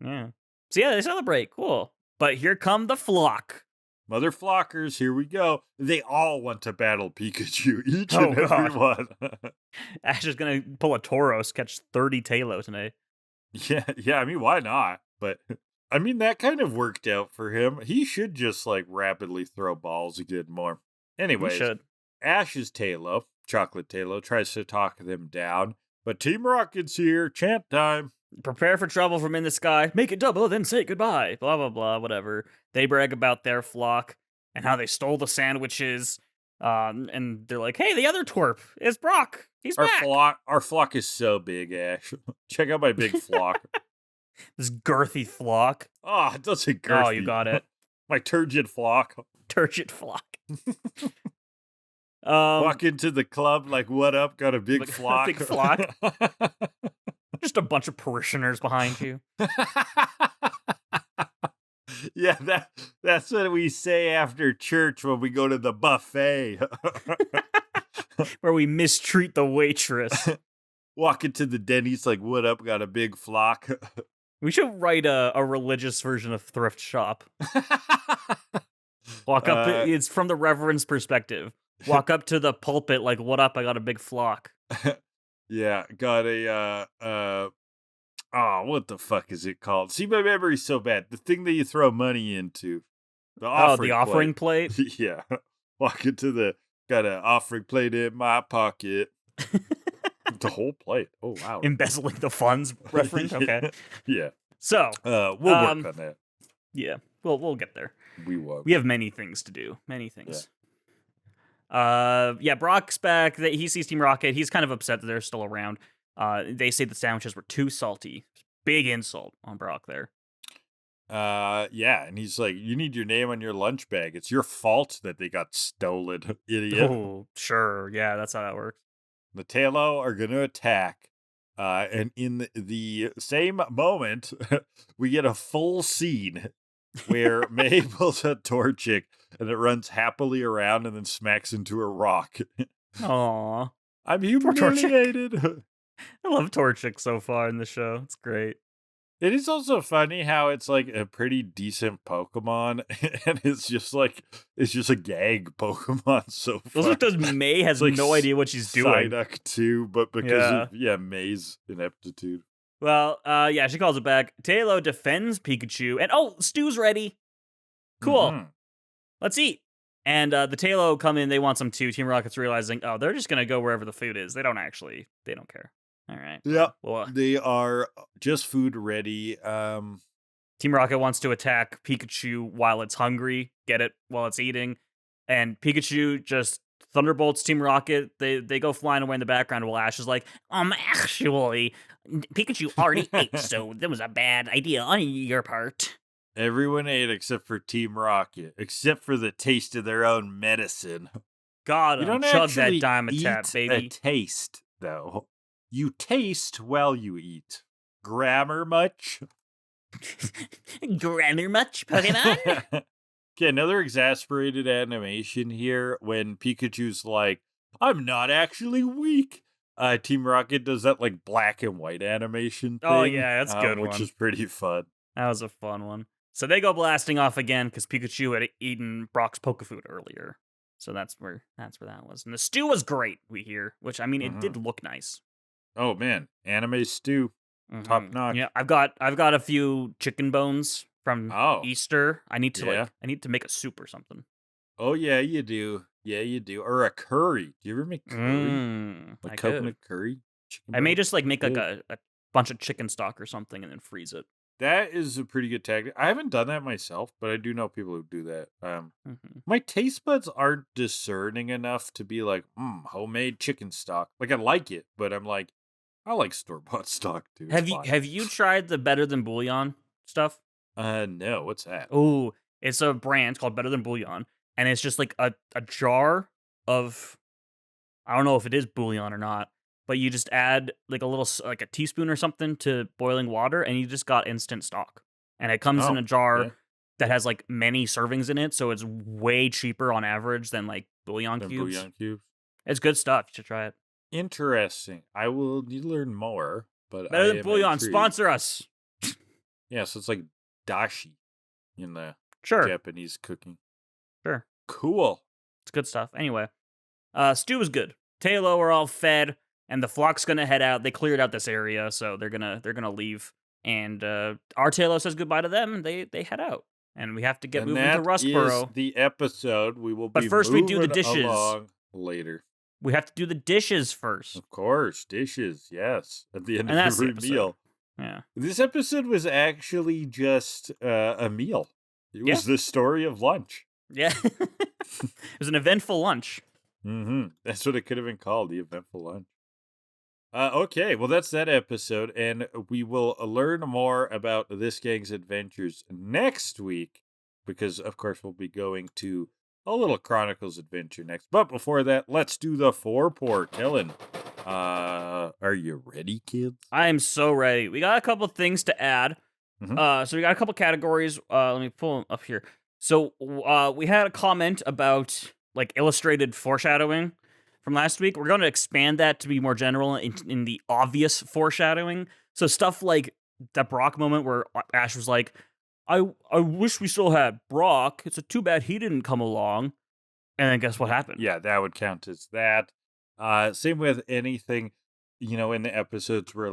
A: Yeah. So yeah, they celebrate. Cool. But here come the flock.
B: Mother flockers, here we go. They all want to battle Pikachu, each
A: Oh,
B: and every
A: God.
B: one.
A: Ash is gonna pull a Tauros, catch 30 Taillow today.
B: Yeah, I mean, why not? But I mean, that kind of worked out for him. He should just like rapidly throw balls again more.
A: He
B: Anyways,
A: should.
B: Ash's Taillow, Chocolate Taillow, tries to talk them down, but Team Rocket's here, chant time.
A: Prepare for trouble from in the sky. Make it double, then say goodbye. Blah, blah, blah, whatever. They brag about their flock and how they stole the sandwiches. And they're like, hey, the other twerp is Brock. He's back.
B: Our flock is so big, Ash. Check out my big flock.
A: This girthy flock.
B: Oh, it doesn't girthy.
A: Oh, you got it.
B: My turgid flock.
A: Turgid flock.
B: Walk into the club like, what up? Got a big flock.
A: Big flock. Just a bunch of parishioners behind you.
B: Yeah, that's what we say after church when we go to the buffet.
A: Where we mistreat the waitress.
B: Walk into the Denny's like, what up? Got a big flock.
A: We should write a religious version of Thrift Shop. Walk up, it's from the reverend's perspective. Walk up to the pulpit like, what up? I got a big flock.
B: Yeah, got a, what the fuck is it called? See, my memory's so bad. The thing that you throw money into. The offering
A: plate?
B: Yeah. Walk into got an offering plate in my pocket. The whole plate. Oh, wow.
A: Embezzling the funds reference? Okay.
B: Yeah.
A: So.
B: We'll work on that.
A: Yeah. We'll get there.
B: We won't.
A: We have many things to do. Many things. Yeah, Brock's back. He sees Team Rocket. He's kind of upset that they're still around. They say the sandwiches were too salty. Big insult on Brock there.
B: Yeah, and he's like, you need your name on your lunch bag. It's your fault that they got stolen, idiot.
A: Oh, sure. Yeah, that's how that works.
B: The Taillow are going to attack. And in the same moment, we get a full scene where May pulls a Torchic and it runs happily around and then smacks into a rock.
A: Aww.
B: I'm humiliated.
A: I love Torchic so far in the show. It's great.
B: It is also funny how it's like a pretty decent Pokemon, and it's just a gag Pokemon so far.
A: Also because May has
B: like
A: no idea what she's doing.
B: Psyduck too, but because of May's ineptitude.
A: Well, yeah, she calls it back. Taillow defends Pikachu, and stew's ready. Cool.
B: Mm-hmm.
A: Let's eat. And the Taillow come in, they want some too. Team Rocket's realizing, they're just gonna go wherever the food is. They don't care. All right.
B: Yeah.
A: Well,
B: they are just food ready.
A: Team Rocket wants to attack Pikachu while it's hungry, get it while it's eating. And Pikachu just thunderbolts Team Rocket. They go flying away in the background while Ash is like, actually, Pikachu already ate, so that was a bad idea on your part.
B: Everyone ate except for Team Rocket, except for the taste of their own medicine.
A: God,
B: you don't
A: chug that
B: actually
A: Dimetap, baby.
B: A taste, though. You taste while you eat. Grammar much?
A: Grammar much, Pokemon?
B: Okay, another exasperated animation here when Pikachu's like, I'm not actually weak. Team Rocket does that like black and white animation thing.
A: Oh yeah, that's a good one.
B: Which is pretty fun.
A: That was a fun one. So they go blasting off again because Pikachu had eaten Brock's Pokefood earlier. So that's where that was. And the stew was great, we hear, which I mean it did look nice.
B: Oh man, anime stew. Top notch.
A: Yeah, I've got a few chicken bones from Easter. I need to make a soup or something.
B: Oh yeah, you do. Yeah, you do. Or a curry. Do you ever make curry? Like coconut curry?
A: I may just like make like a bunch of chicken stock or something and then freeze it.
B: That is a pretty good tactic. I haven't done that myself, but I do know people who do that. My taste buds aren't discerning enough to be like, homemade chicken stock. Like I like it, but I'm like, I like store-bought stock too.
A: Have you tried the Better Than Bouillon stuff?
B: No. What's that?
A: Oh, it's a brand called Better Than Bouillon, and it's just like a jar of, I don't know if it is bouillon or not, but you just add like a teaspoon or something to boiling water, and you just got instant stock. And it comes in a jar that has like many servings in it, so it's way cheaper on average than like bouillon cubes. It's good stuff. You should try it.
B: Interesting. I will need to learn more, but
A: Better Than Bouillon, sponsor us.
B: Yeah, so it's like dashi in the Japanese cooking.
A: Sure.
B: Cool.
A: It's good stuff. Anyway, stew is good. Taillow are all fed, and the flock's gonna head out. They cleared out this area, so they're gonna leave. and our Taillow says goodbye to them, and they head out. And we have to get
B: And
A: moving to
B: that is
A: Rustboro.
B: the episode. We will
A: But
B: be
A: first we do the
B: moving
A: dishes.
B: along later.
A: We have to do the dishes first.
B: Of course, dishes, yes. At the end
A: And
B: of
A: that's the
B: every
A: episode.
B: meal.
A: Yeah.
B: This episode was actually just a meal. It was the story of lunch.
A: Yeah. It was an eventful lunch.
B: That's what it could have been called, the eventful lunch. Okay, well, that's that episode, and we will learn more about this gang's adventures next week, because, of course, we'll be going to a little Chronicles adventure next. But before that, let's do the four-pour. Kellan, are you ready, kids?
A: I am so ready. We got a couple things to add. So we got a couple categories. Let me pull them up here. So we had a comment about like illustrated foreshadowing from last week. We're going to expand that to be more general in the obvious foreshadowing. So stuff like that Brock moment where Ash was like, I wish we still had Brock. It's too bad he didn't come along. And then guess what happened?
B: Yeah, that would count as that. Same with anything, in the episodes where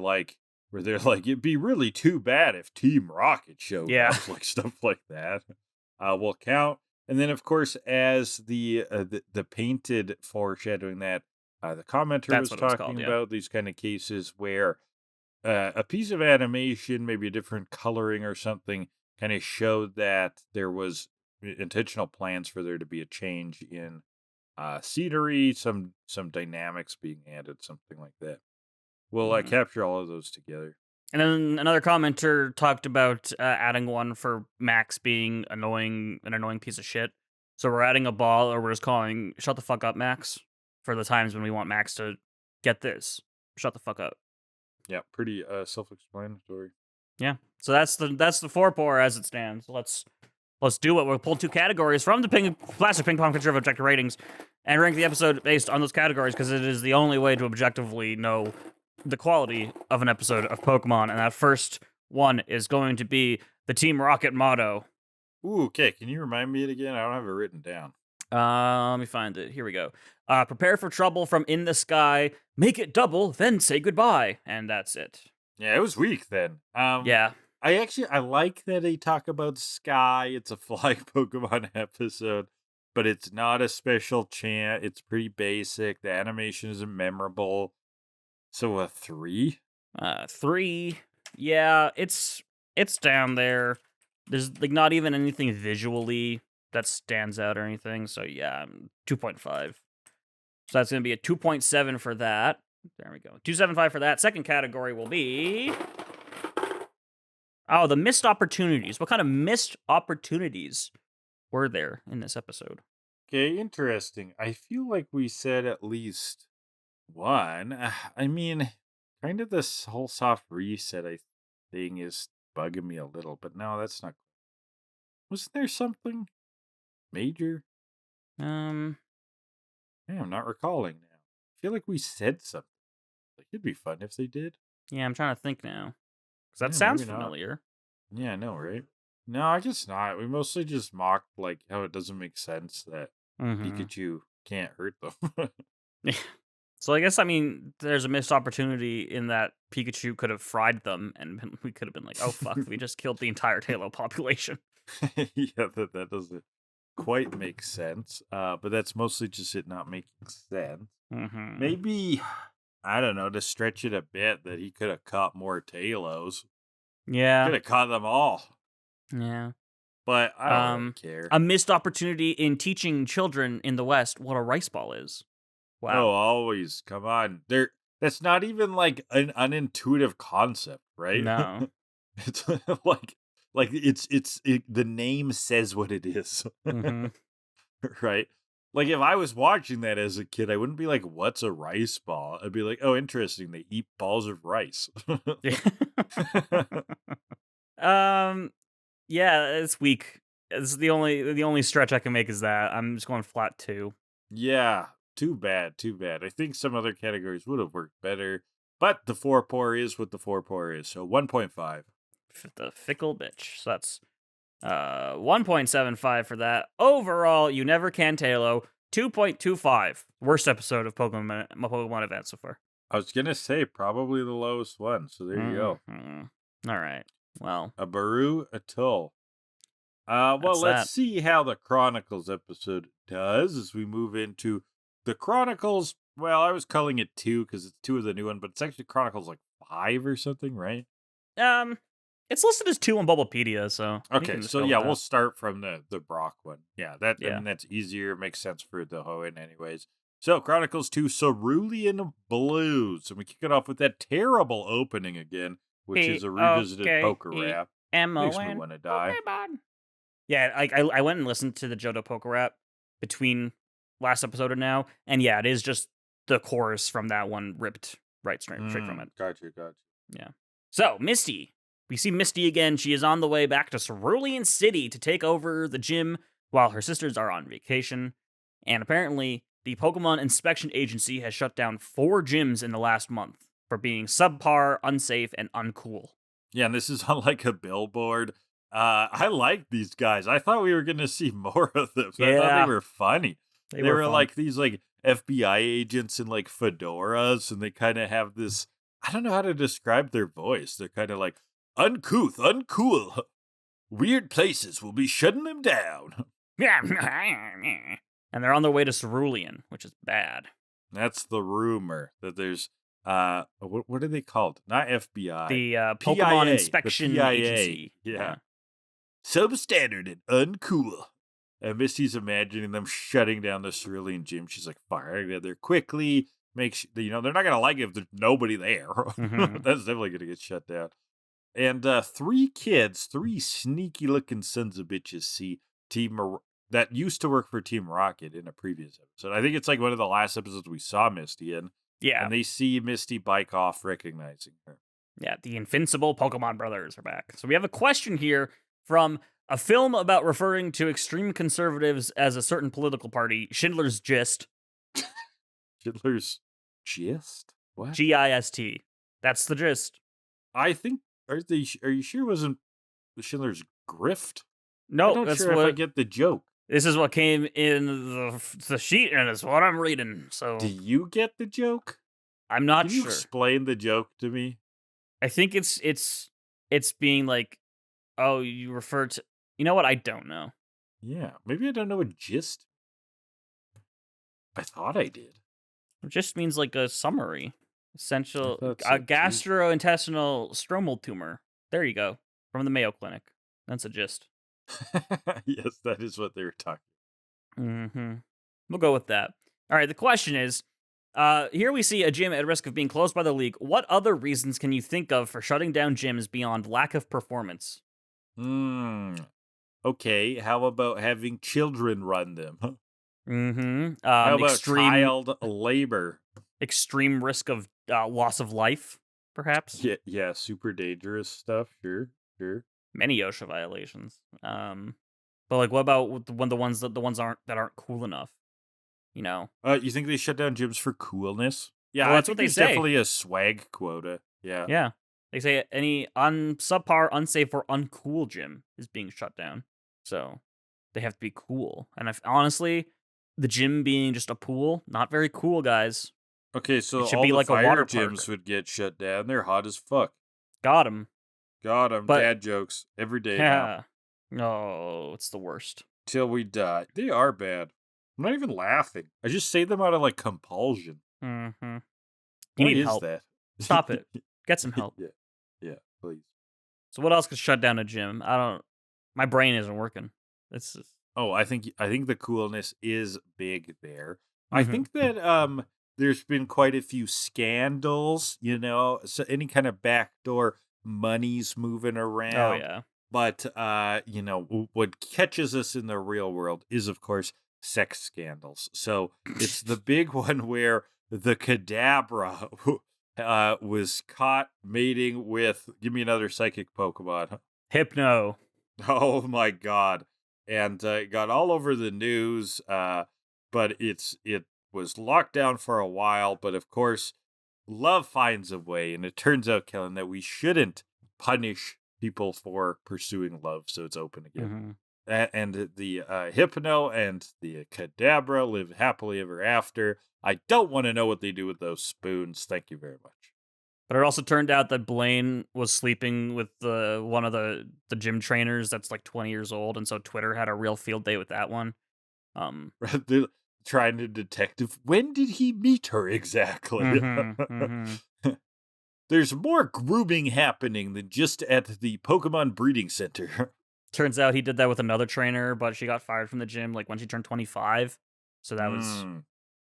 B: they're like, it'd be really too bad if Team Rocket showed up, like stuff like that. Will count. And then, of course, as the painted foreshadowing that the commenter was talking about, these kind of cases where a piece of animation, maybe a different coloring or something, kind of showed that there was intentional plans for there to be a change in scenery, some dynamics being added, something like that. We'll capture all of those together.
A: And then another commenter talked about adding one for Max being an annoying piece of shit. So we're adding a ball, or we're just calling "Shut the fuck up, Max" for the times when we want Max to get this. Shut the fuck up.
B: Yeah, pretty self-explanatory.
A: Yeah. So that's the four-pour as it stands. Let's do it. We'll pull two categories from the Plastic Ping Pong Picture of Objective Ratings and rank the episode based on those categories, because it is the only way to objectively know the quality of an episode of Pokemon. And that first one is going to be the Team Rocket motto.
B: Ooh, okay. Can you remind me it again? I don't have it written down.
A: Let me find it. Here we go. Prepare for trouble from in the sky. Make it double, then say goodbye. And that's it.
B: Yeah, it was weak then.
A: Yeah.
B: I like that they talk about sky. It's a flying Pokemon episode, but it's not a special chant. It's pretty basic. The animation isn't memorable. So a 3?
A: 3. Yeah, it's down there. There's like not even anything visually that stands out or anything. So yeah, 2.5. So that's going to be a 2.7 for that. There we go. 2.75 for that. Second category will be... Oh, the missed opportunities. What kind of missed opportunities were there in this episode?
B: Okay, interesting. I feel like we said at least one. I mean, kind of this whole soft reset thing is bugging me a little, but no, that's not. Wasn't there something major?
A: Um,
B: Yeah, I'm not recalling now. I feel like we said something. Like, it'd be fun if they did.
A: Yeah, I'm trying to think now. Because that
B: Yeah,
A: sounds
B: maybe not.
A: familiar.
B: Yeah, I know, right? No, I guess not. We mostly just mocked like how it doesn't make sense that Pikachu can't hurt them.
A: Yeah. So I guess, I mean, there's a missed opportunity in that Pikachu could have fried them, and we could have been like, oh, fuck, we just killed the entire Taillow population.
B: Yeah, that doesn't quite make sense. But that's mostly just it not making sense. Maybe, I don't know, to stretch it a bit, that he could have caught more Taillows.
A: Yeah.
B: Could have caught them all.
A: Yeah.
B: But I don't really care.
A: A missed opportunity in teaching children in the West what a rice ball is. Wow.
B: Oh, always. Come on. That's not even like an unintuitive concept, right?
A: No.
B: It's like the name says what it is. Right? Like if I was watching that as a kid, I wouldn't be like, what's a rice ball? I'd be like, oh, interesting. They eat balls of rice.
A: Yeah, it's weak. It's the only stretch I can make is that. I'm just going flat 2.
B: Yeah. Too bad. I think some other categories would have worked better, but the four-pour is what the four-pour is. So 1.5.
A: The fickle bitch. So that's 1.75 for that. Overall, you never can Taillow. 2.25. Worst episode of Pokemon event so far.
B: I was gonna say probably the lowest one. So there you go.
A: All right. Well,
B: A Baru Atoll. Well,
A: that's
B: let's
A: that.
B: see how the Chronicles episode does as we move into the Chronicles. Well, I was calling it 2 because it's 2 of the new one, but it's actually Chronicles like 5 or something, right?
A: Um, it's listed as 2 on Bulbapedia, so we
B: Okay,
A: can just
B: so
A: go
B: yeah,
A: with
B: we'll
A: that.
B: start from the Brock one. Yeah, that I
A: Yeah.
B: mean that's easier, makes sense for the Hoenn anyways. So Chronicles 2 Cerulean Blues. And we kick it off with that terrible opening again, which is a revisited poker rap. Makes me
A: Pokemon
B: want to die.
A: Pokemon. Yeah, I went and listened to the Johto poker rap between last episode and now, and yeah, it is just the chorus from that one ripped straight from it.
B: Gotcha.
A: Yeah. So, Misty. We see Misty again. She is on the way back to Cerulean City to take over the gym while her sisters are on vacation. And apparently, the Pokemon Inspection Agency has shut down 4 gyms in the last month for being subpar, unsafe, and uncool.
B: Yeah, and this is on like a billboard. I like these guys. I thought we were gonna see more of them. I thought
A: Yeah,
B: they were funny.
A: they
B: They
A: were
B: were
A: fun.
B: like these like FBI agents in like fedoras, and they kind of have this. I don't know how to describe their voice. They're kind of like uncouth, uncool. Weird places will be shutting them down.
A: And they're on their way to Cerulean, which is bad.
B: That's the rumor that there's what are they called? Not FBI.
A: The
B: PIA,
A: Pokemon
B: the
A: Inspection
B: PIA.
A: Agency.
B: Yeah. Substandard and uncool. And Misty's imagining them shutting down the Cerulean gym. She's like, fire together quickly. Make sure, they're not going to like it if there's nobody there.
A: Mhm.
B: That's definitely going to get shut down. And 3 kids, 3 sneaky looking sons of bitches see that used to work for Team Rocket in a previous episode. I think it's like one of the last episodes we saw Misty in.
A: Yeah.
B: And they see Misty bike off, recognizing her.
A: Yeah, the invincible Pokemon brothers are back. So we have a question here from a film about referring to extreme conservatives as a certain political party, Schindler's Gist.
B: Schindler's Gist? What?
A: Gist. That's the gist.
B: I think, are you sure it wasn't Schindler's Grift?
A: No,
B: I'm not
A: that's
B: sure if I get the joke.
A: This is what came in the sheet, and it's what I'm reading. So
B: Do you get the joke?
A: I'm not
B: Can you
A: sure.
B: explain the joke to me?
A: I think it's being like, oh, you refer to. You know what? I don't know.
B: Yeah, maybe I don't know what gist. I thought I did.
A: It just means like a summary, essential,
B: thought
A: a
B: so, too.
A: gastrointestinal stromal tumor. There you go, from the Mayo Clinic. That's a gist.
B: Yes, that is what they were talking.
A: Mm-hmm. We'll go with that. All right. The question is, here we see a gym at risk of being closed by the league. What other reasons can you think of for shutting down gyms beyond lack of performance?
B: Okay, how about having children run them?
A: Mm-hmm.
B: How about
A: Extreme
B: child labor?
A: extreme risk of loss of life, perhaps.
B: Yeah, super dangerous stuff. Sure.
A: Many OSHA violations. But like, what about the ones that aren't cool enough? You know.
B: You think they shut down gyms for coolness? Yeah,
A: Well,
B: I
A: that's
B: think
A: what they
B: there's
A: say.
B: definitely a swag quota. Yeah.
A: Yeah. They say any subpar, unsafe, or uncool gym is being shut down. So they have to be cool. And honestly, the gym being just a pool, not very cool, guys.
B: Okay, so
A: It should
B: all
A: be
B: the
A: like a
B: fire
A: water
B: gyms
A: park.
B: would get shut down. They're hot as fuck.
A: Got him.
B: God, I'm
A: But-
B: dad jokes every day now.
A: Yeah. No, it's the worst.
B: Till we die. They are bad. I'm not even laughing. I just say them out of like compulsion.
A: Mm-hmm. You
B: What
A: need
B: is
A: help.
B: that?
A: Stop it. Get some help.
B: Yeah, please.
A: So what else could shut down a gym? My brain isn't working. It's just,
B: Oh, I think the coolness is big there. I
A: Mhm.
B: think that there's been quite a few scandals, so any kind of backdoor money's moving around.
A: oh yeah.
B: But what catches us in the real world is of course sex scandals. So it's the big one where the Kadabra was caught mating with, give me another psychic Pokemon.
A: Hypno.
B: Oh my god. And it got all over the news, but it was locked down for a while, but of course love finds a way, and it turns out, Kellan, that we shouldn't punish people for pursuing love, so it's open again.
A: Mhm.
B: And the Hypno and the Kadabra live happily ever after. I don't want to know what they do with those spoons. Thank you very much.
A: But it also turned out that Blaine was sleeping with one of the gym trainers that's like 20 years old, and so Twitter had a real field day with that one.
B: They're trying to detective. When did he meet her exactly? There's more grooming happening than just at the Pokemon breeding center.
A: Turns out he did that with another trainer, but she got fired from the gym like when she turned 25. So that was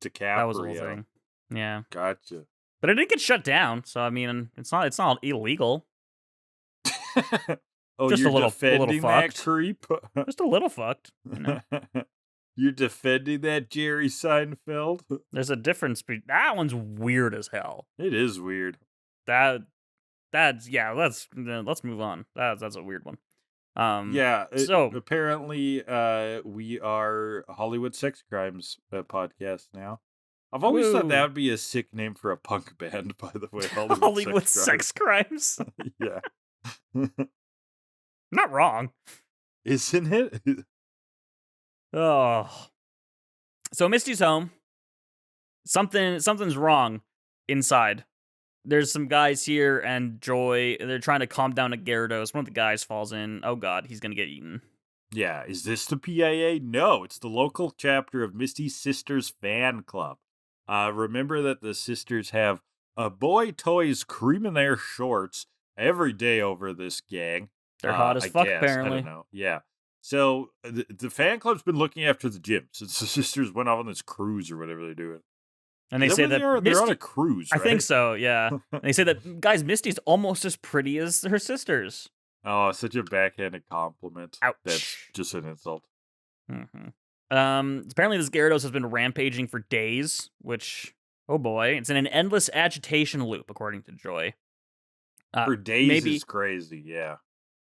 B: DiCaprio.
A: That was a whole thing. Yeah.
B: Gotcha.
A: But it didn't get shut down, so I mean, it's not illegal.
B: Oh,
A: just
B: you're
A: a little
B: defending that creep?
A: Just a little fucked. You know?
B: You're defending that Jerry Seinfeld?
A: There's a difference. That one's weird as hell.
B: It is weird.
A: Let's move on. That's a weird one.
B: So apparently, we are Hollywood Sex Crimes podcast now. I've always thought that would be a sick name for a punk band, by the way.
A: Hollywood Sex Crimes.
B: Yeah.
A: Not wrong.
B: Isn't it?
A: Oh. So Misty's home. Something's wrong inside. There's some guys here, and Joy, they're trying to calm down a Gyarados. One of the guys falls in. Oh god, he's gonna get eaten.
B: Yeah, is this the PIA? No, it's the local chapter of Misty's Sisters fan club. Remember that the sisters have boy toys creaming their shorts every day over this gang.
A: They're hot as fuck, apparently.
B: I don't know. Yeah. So the fan club's been looking after the gym since the sisters went off on this cruise or whatever they're doing.
A: And they say that
B: they're on a cruise, right?
A: I think so, yeah. And they say that, guys, Misty's almost as pretty as her sisters.
B: Oh, such a backhanded compliment.
A: Ouch.
B: That's just an insult.
A: Apparently this Gyarados has been rampaging for days, which, oh boy, it's in an endless agitation loop, according to Joy.
B: For days is crazy, yeah.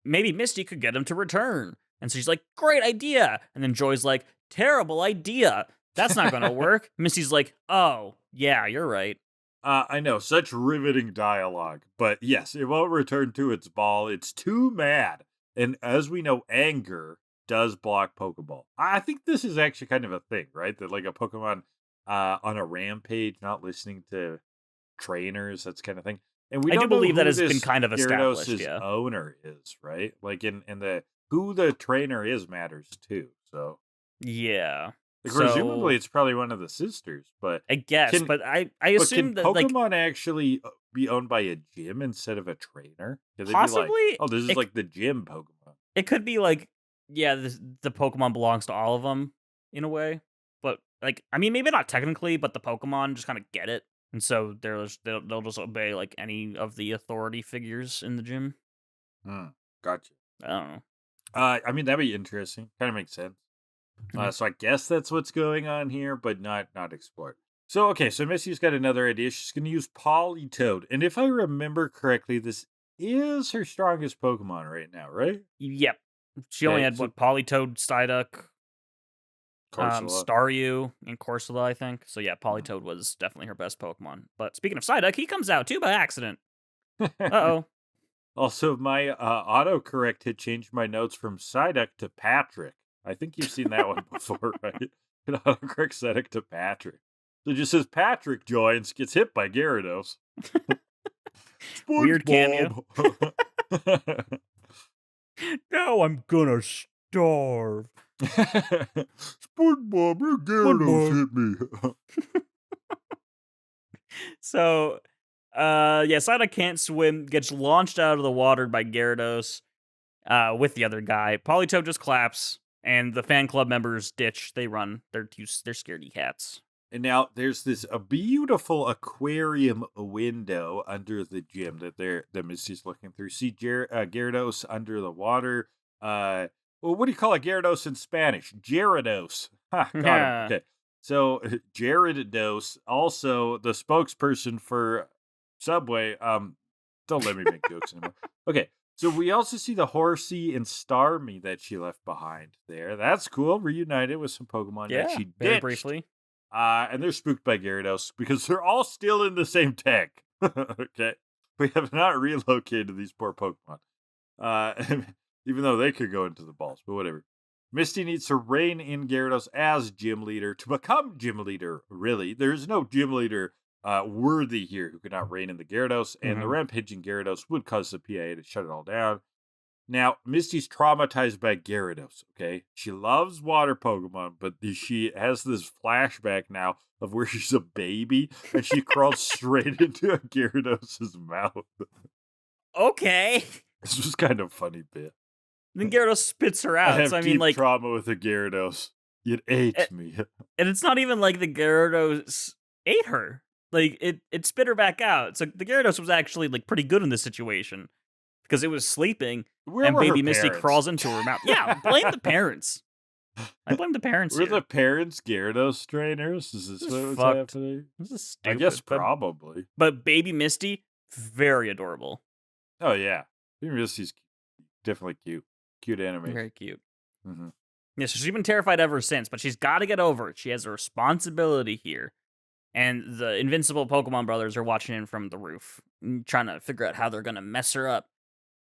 A: Maybe Misty could get him to return. And so she's like, great idea. And then Joy's like, terrible idea. That's not going to work. Misty's like, oh, yeah, you're right.
B: I know, such riveting dialogue. But yes, it won't return to its ball. It's too mad. And as we know, anger does block Pokeball. I think this is actually kind of a thing, right? That like a Pokemon on a rampage, not listening to trainers, that's kind of thing. And we
A: I
B: don't
A: do believe
B: know
A: that has been kind of established.
B: Gyarados' owner is, right? Like in the who the trainer is matters too. So
A: yeah.
B: Like, presumably it's probably one of the sisters, but
A: I guess. But I assume that
B: Pokemon actually be owned by a gym instead of a trainer?
A: Possibly.
B: Be like, oh, this is like the gym Pokemon.
A: It could be like, yeah, the Pokemon belongs to all of them in a way. But like, I mean, maybe not technically, but the Pokemon just kind of get it, and so they'll just obey like any of the authority figures in the gym.
B: Gotcha.
A: I don't know.
B: I mean, that'd be interesting. Kind of makes sense. So I guess that's what's going on here, but not explored. So, okay, so Missy's got another idea. She's going to use Politoed. And if I remember correctly, this is her strongest Pokemon right now, right?
A: Yep. She only had, Politoed, Psyduck, Staryu, and Corsola, I think. So, yeah, Politoed was definitely her best Pokemon. But speaking of Psyduck, he comes out, too, by accident. Uh-oh.
B: Also, my autocorrect had changed my notes from Psyduck to Patrick. I think you've seen that one before, right? It autocorrects Psyduck to Patrick. So it just says Patrick joins, gets hit by Gyarados.
A: Weird cameo. Now I'm gonna starve.
B: SpongeBob, your Gyarados hit me.
A: So, Psyduck can't swim, gets launched out of the water by Gyarados with the other guy. Politoed just claps, and the fan club members ditch. They run. They're scaredy cats.
B: And now there's a beautiful aquarium window under the gym that Misty's looking through. See Gyarados under the water. Well, what do you call a Gyarados in Spanish? Gyarados. Ha, got him. Okay. So Gyarados, also the spokesperson for Subway. Don't let me make jokes anymore. Okay. So we also see the Horsey and Starmie that she left behind there. That's cool. Reunited with some Pokemon that she ditched.
A: Very briefly.
B: And they're spooked by Gyarados because they're all still in the same tank. Okay. We have not relocated these poor Pokemon. Even though they could go into the balls, but whatever. Misty needs to rein in Gyarados as gym leader to become gym leader, really. There's no gym leader worthy here who could not rein in the Gyarados, and the
A: Mhm.
B: rampaging Gyarados would cause the PIA to shut it all down. Now, Misty's traumatized by Gyarados, okay? She loves water Pokemon, but she has this flashback now of where she's a baby, and she crawls straight into a Gyarados' mouth.
A: Okay.
B: This was kind of funny bit.
A: Then Gyarados spits her
B: I
A: out.
B: have
A: So I
B: deep
A: mean, like,
B: trauma with a Gyarados. It ate me.
A: and it's not even like the Gyarados ate her. Like it spit her back out. So the Gyarados was actually like pretty good in this situation because it was sleeping
B: Where
A: and
B: were her
A: baby Misty
B: parents?
A: crawls into her mouth. Yeah, blame the parents. I blame the parents
B: Were
A: here.
B: the parents Gyarados trainers? Is this
A: This is
B: what was
A: fucked.
B: happening?
A: This is
B: I
A: stupid.
B: guess probably.
A: But baby Misty, very adorable.
B: Oh, yeah. Baby Misty's definitely cute. Cute animation.
A: Very cute.
B: Mm-hmm.
A: Yeah, so she's been terrified ever since, but she's got to get over it. She has a responsibility here. And the invincible Pokemon brothers are watching in from the roof, trying to figure out how they're going to mess her up.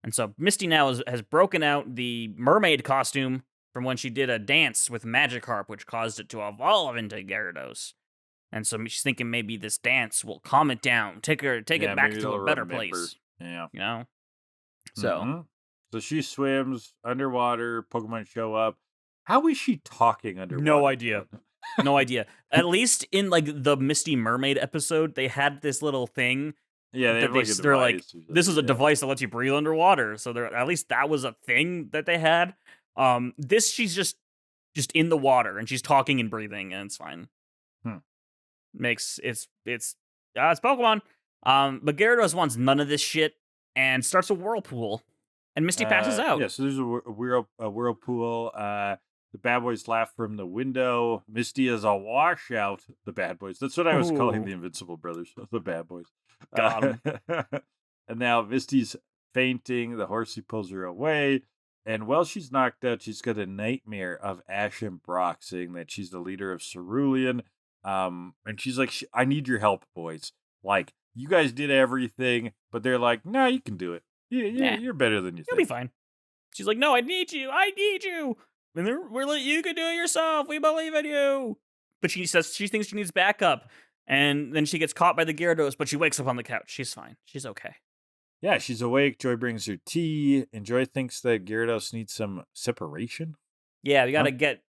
A: And so Misty now has broken out the mermaid costume from when she did a dance with Magikarp, which caused it to evolve into Gyarados. And so she's thinking maybe this dance will calm it down, take it back to a better place.
B: Yeah.
A: You know? So
B: So she swims underwater, Pokemon show up. How is she talking underwater?
A: No idea. No idea. At least in like the Misty Mermaid episode, they had this little thing.
B: Yeah, they
A: that
B: have like a
A: they're like,
B: device or
A: this is a
B: something, yeah.
A: device that lets you breathe underwater. So at least that was a thing that they had. This she's just in the water and she's talking and breathing and it's fine. Makes it's Pokemon. But Gyarados wants none of this shit and starts a whirlpool. And Misty passes out.
B: Yeah, so there's a whirlpool. The bad boys laugh from the window. Misty is a washout. The bad boys. That's what I was calling
A: Ooh.
B: the Invincible Brothers. The bad boys.
A: Got 'em.
B: And now Misty's fainting. The horsey pulls her away. And while she's knocked out, she's got a nightmare of Ash and Brock saying that she's the leader of Cerulean. And she's like, I need your help, boys. Like, you guys did everything. But they're like, no, you can do it. You're better than you
A: You'll
B: think.
A: be fine. She's like, no, I need you. And you can do it yourself. We believe in you. But she says she thinks she needs backup. And then she gets caught by the Gyarados, but she wakes up on the couch. She's fine. She's okay.
B: Yeah, she's awake. Joy brings her tea. And Joy thinks that Gyarados needs some separation.
A: Yeah, we gotta get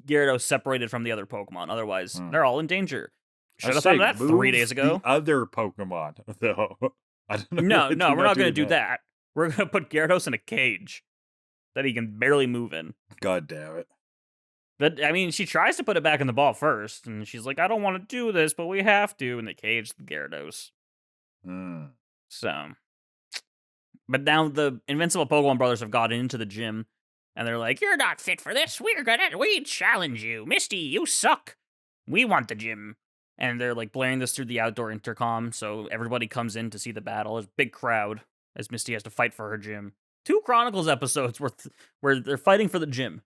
A: Gyarados separated from the other Pokemon. Otherwise, they're all in danger. Should have thought of that 3 days ago.
B: The other Pokemon, though. I don't know.
A: No, we're not going to do that. We're going to put Gyarados in a cage that he can barely move in.
B: God damn it.
A: But, I mean, she tries to put it back in the ball first, and she's like, I don't want to do this, but we have to, and they cage the Gyarados. So. But now the Invincible Pokemon brothers have gotten into the gym, and they're like, you're not fit for this. We challenge you. Misty, you suck. We want the gym. And they're like blaring this through the outdoor intercom, so everybody comes in to see the battle. There's a big crowd as Misty has to fight for her gym. 2 Chronicles episodes where they're fighting for the gym.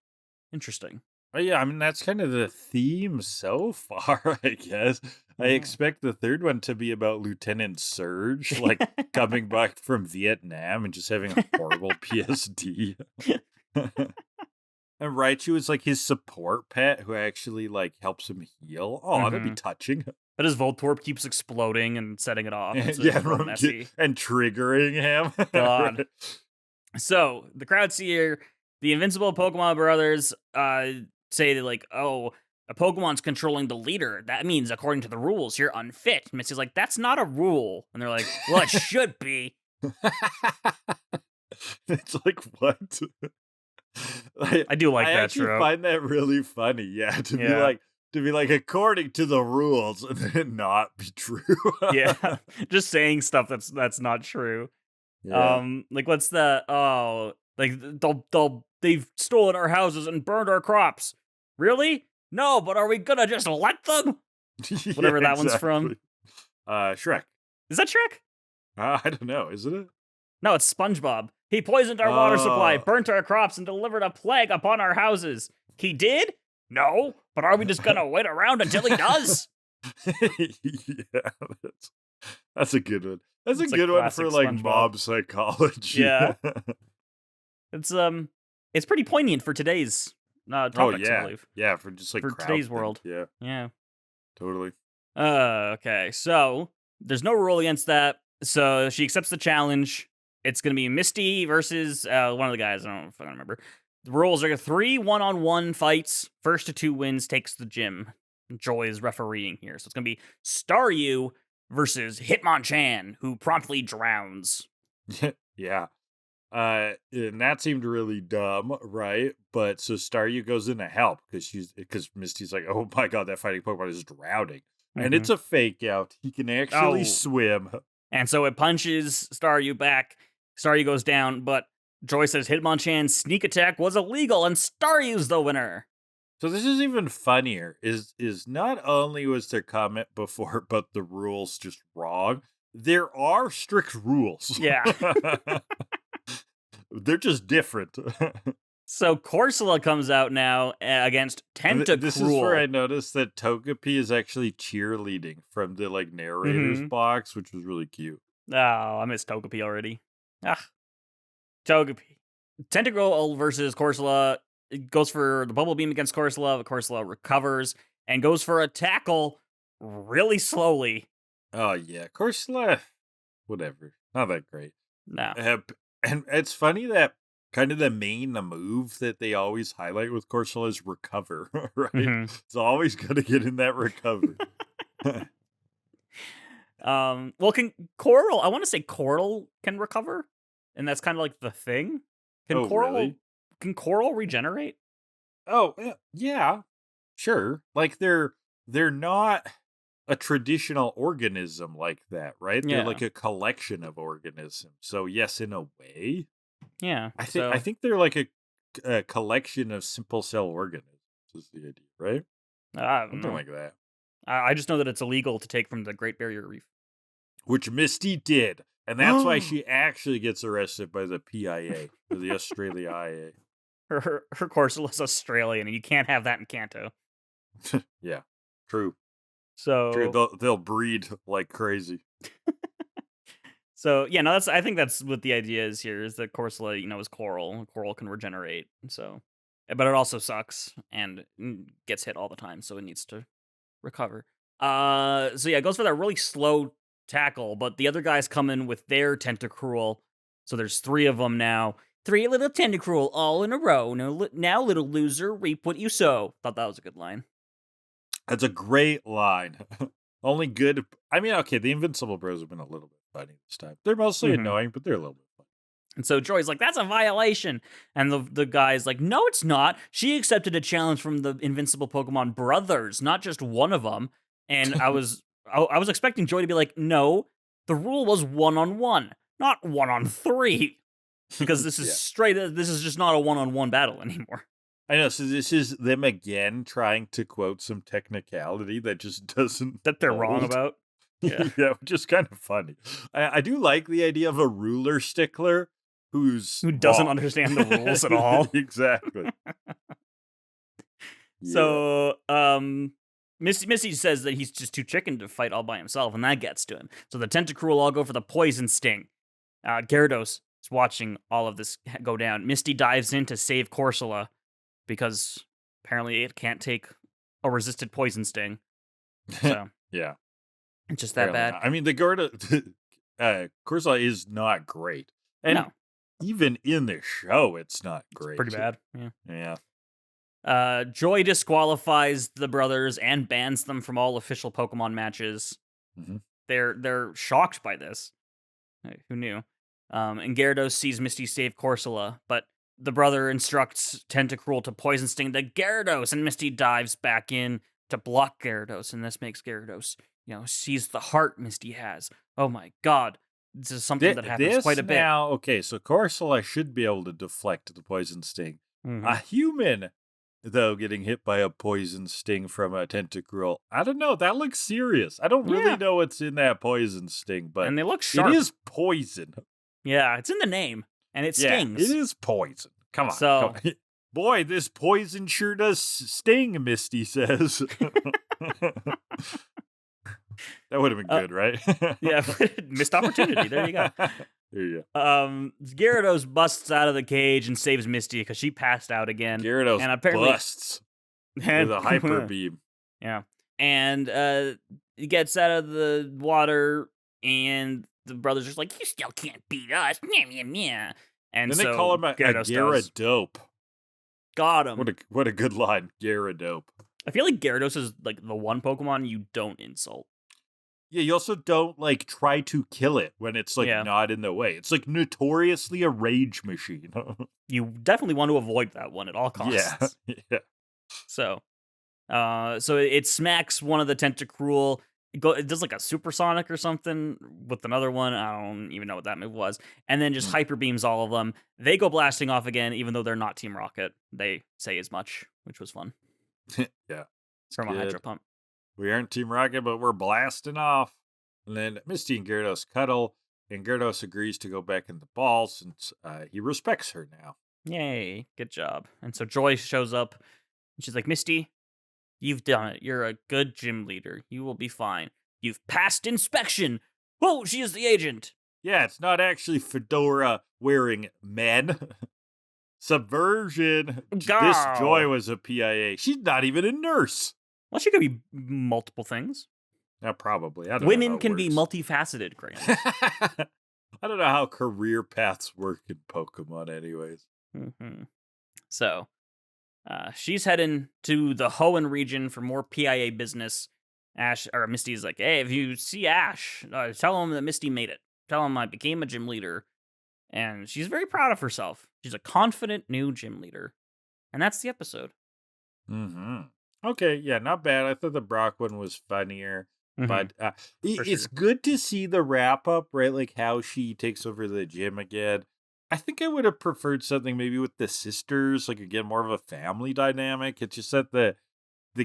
A: Interesting.
B: But yeah, I mean, that's kind of the theme so far, I guess. I expect the third one to be about Lieutenant Surge, like coming back from Vietnam and just having a horrible PSD. And Raichu is like his support pet who actually like helps him heal. Oh, that'd be touching.
A: But his Voltorb keeps exploding and setting it off. It's
B: real
A: messy.
B: And triggering him.
A: God. So the crowd's here. The Invincible Pokemon brothers say that like, oh, a Pokemon's controlling the leader. That means, according to the rules, you're unfit. And Misty's like, that's not a rule. And they're like, well, it should be.
B: It's like, what?
A: I do like that
B: actually
A: trope.
B: Find that really funny. Yeah, to be like according to the rules, and then it not be true.
A: Yeah, just saying stuff that's not true.
B: Yeah.
A: Like what's that? Oh, like they've stolen our houses and burned our crops. Really? No, but are we gonna just let them? Whatever that one's from.
B: Shrek.
A: Is that Shrek?
B: I don't know. Isn't it?
A: No, it's SpongeBob. He poisoned our water supply, burnt our crops, and delivered a plague upon our houses. He did? No, but are we just gonna wait around until he does?
B: Yeah, that's a good one. That's a good one for like
A: SpongeBob.
B: mob psychology.
A: Yeah. It's pretty poignant for today's topics, I believe.
B: Yeah, for just like
A: for
B: crowd
A: today's
B: thing.
A: world.
B: Yeah,
A: Yeah.
B: totally.
A: Okay, so there's no rule against that. So she accepts the challenge. It's going to be Misty versus one of the guys. I don't know if I remember. The rules are 3 one-on-one fights. First to 2 wins takes the gym. Joy is refereeing here. So it's going to be Staryu versus Hitmonchan, who promptly drowns.
B: Yeah. And that seemed really dumb, right? But so Staryu goes in to help because Misty's like, oh my god, that fighting Pokemon is drowning. And it's a fake out. He can actually swim.
A: And so it punches Staryu back. Staryu goes down, but Joy says Hitmonchan's sneak attack was illegal and Staryu's the winner.
B: So this is even funnier. Is not only was their comment before, but the rules just wrong. There are strict rules.
A: Yeah.
B: They're just different.
A: So Corsola comes out now against Tentacruel.
B: This is where I noticed that Togepi is actually cheerleading from the narrator's box, which was really cute.
A: Oh, I missed Togepi already. Togepi. Tentacruel versus Corsola. It goes for the Bubble Beam against Corsola, but Corsola recovers and goes for a tackle really slowly.
B: Oh yeah, Corsola, whatever. Not that great.
A: No.
B: And it's funny that kind of the main move that they always highlight with Corsola is recover, right? It's always going to get in that recover.
A: Well, can Coral, I want to say Coral can recover, and that's kind of like the thing.
B: Really?
A: Can Coral regenerate?
B: Oh, yeah. Sure. They're not a traditional organism like that, right?
A: Yeah.
B: They're like a collection of organisms. So yes, in a way.
A: Yeah.
B: I think they're like a collection of simple cell organisms is the idea, right?
A: I don't
B: Something
A: know.
B: like that.
A: I just know that it's illegal to take from the Great Barrier Reef.
B: Which Misty did. And that's why she actually gets arrested by the PIA, or the Australia IA.
A: Her Corsola's Australian, and you can't have that in Kanto.
B: Yeah, true.
A: So
B: True. They'll breed like crazy.
A: So yeah, no, I think that's what the idea is here, is that Corsola, is coral. Coral can regenerate, so, but it also sucks and gets hit all the time, so it needs to recover. So yeah, it goes for that really slow tackle, but the other guys come in with their Tentacruel, so there's 3 of them now. 3 little Tentacruel all in a row. Now, little loser, reap what you sow. Thought that was a good line.
B: That's a great line. Only good. I mean, okay, the Invincible Bros have been a little bit funny this time. They're mostly annoying, but they're a little bit funny.
A: And so Joy's like, that's a violation. And the guy's like, no, it's not. She accepted a challenge from the Invincible Pokemon brothers, not just one of them. And I was expecting Joy to be like, no, the rule was 1-on-1, not 1-on-3. Because this is this is just not a 1-on-1 battle anymore.
B: I know, so this is them again trying to quote some technicality that just doesn't...
A: That they're wrong about.
B: Yeah, which is kind of funny. I do like the idea of a ruler stickler who
A: doesn't understand the rules at all.
B: Exactly.
A: So, Missy says that he's just too chicken to fight all by himself, and that gets to him. So the Tentacruel all go for the Poison Sting. Gyarados is watching all of this go down. Misty dives in to save Corsola, because apparently it can't take a resisted Poison Sting. So
B: yeah.
A: It's just that bad.
B: Not. I mean, the Corsola is not great. And even in the show, it's not great.
A: It's pretty bad.
B: Yeah.
A: Joy disqualifies the brothers and bans them from all official Pokemon matches. They're shocked by this. Who knew? And Gyarados sees Misty save Corsola, but the brother instructs Tentacruel to Poison Sting the Gyarados, and Misty dives back in to block Gyarados, and this makes Gyarados, sees the heart Misty has. Oh my god. This is something that happens quite a bit.
B: Now, okay, so Corsola should be able to deflect the Poison Sting. A human, though, getting hit by a Poison Sting from a Tentacruel, I don't know, that looks serious. I don't really know what's in that Poison Sting, but
A: and they look sharp.
B: It is poison.
A: Yeah, it's in the name, and it stings.
B: It is poison. Come on.
A: So,
B: come on. Boy, this poison sure does sting, Misty says. That would have been good, right?
A: Yeah, missed opportunity. There you go.
B: There you
A: go. Gyarados busts out of the cage and saves Misty because she passed out again.
B: Gyarados
A: and apparently
B: busts with a hyper beam.
A: Yeah. And gets out of the water, and the brother's just like, "You still can't beat us." Meh, meh, meh. And
B: Then they
A: so
B: call him a
A: Gyarados does.
B: Gyaradope.
A: Got him.
B: What a good line, Gyaradope.
A: I feel like Gyarados is like the one Pokemon you don't insult.
B: Yeah, you also don't like try to kill it when it's like
A: Yeah.
B: not in the way. It's like notoriously a rage machine.
A: You definitely want to avoid that one at all costs.
B: Yeah.
A: So it smacks one of the Tentacruel. It does like a supersonic or something with another one. I don't even know what that move was. And then just hyper beams all of them. They go blasting off again, even though they're not Team Rocket. They say as much, which was fun.
B: Yeah.
A: From a Hydro Pump.
B: We aren't Team Rocket, but we're blasting off. And then Misty and Gyarados cuddle, and Gyarados agrees to go back in the ball since he respects her now.
A: Yay, good job. And so Joy shows up, and she's like, Misty, you've done it. You're a good gym leader. You will be fine. You've passed inspection. Whoa, she is the agent.
B: Yeah, it's not actually fedora wearing men. Subversion.
A: Go.
B: This Joy was a PIA. She's not even a nurse.
A: Well, she could be multiple things.
B: Probably. I don't know
A: Women
B: how it
A: can be
B: works.
A: multifaceted, Graham.
B: I don't know how career paths work in Pokemon anyways.
A: Mm-hmm. So, she's heading to the Hoenn region for more PIA business. Misty's like, hey, if you see Ash, tell him that Misty made it. Tell him I became a gym leader. And she's very proud of herself. She's a confident new gym leader. And that's the episode.
B: Mm-hmm. Okay, yeah, not bad. I thought the Brock one was funnier.
A: Mm-hmm.
B: But it's good to see the wrap up, right? Like how she takes over the gym again. I think I would have preferred something maybe with the sisters, like again, more of a family dynamic. It's just that the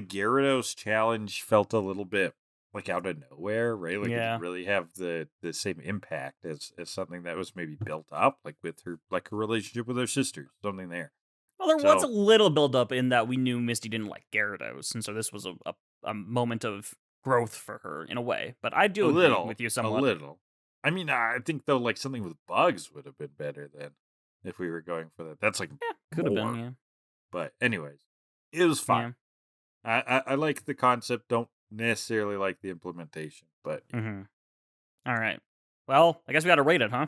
B: Gyarados challenge felt a little bit like out of nowhere, right? Like it didn't really have the same impact as something that was maybe built up, like with her relationship with her sisters, something there.
A: Well, there was a little build up in that we knew Misty didn't like Gyarados, and so this was a moment of growth for her in a way. But I do agree with you somewhat.
B: A little. I mean, I think though, like something with bugs would have been better than if we were going for that. That's like
A: could have been, yeah.
B: But anyways, it was fine. Yeah. I like the concept. Don't necessarily like the implementation, but
A: all right. Well, I guess we got to rate it, huh?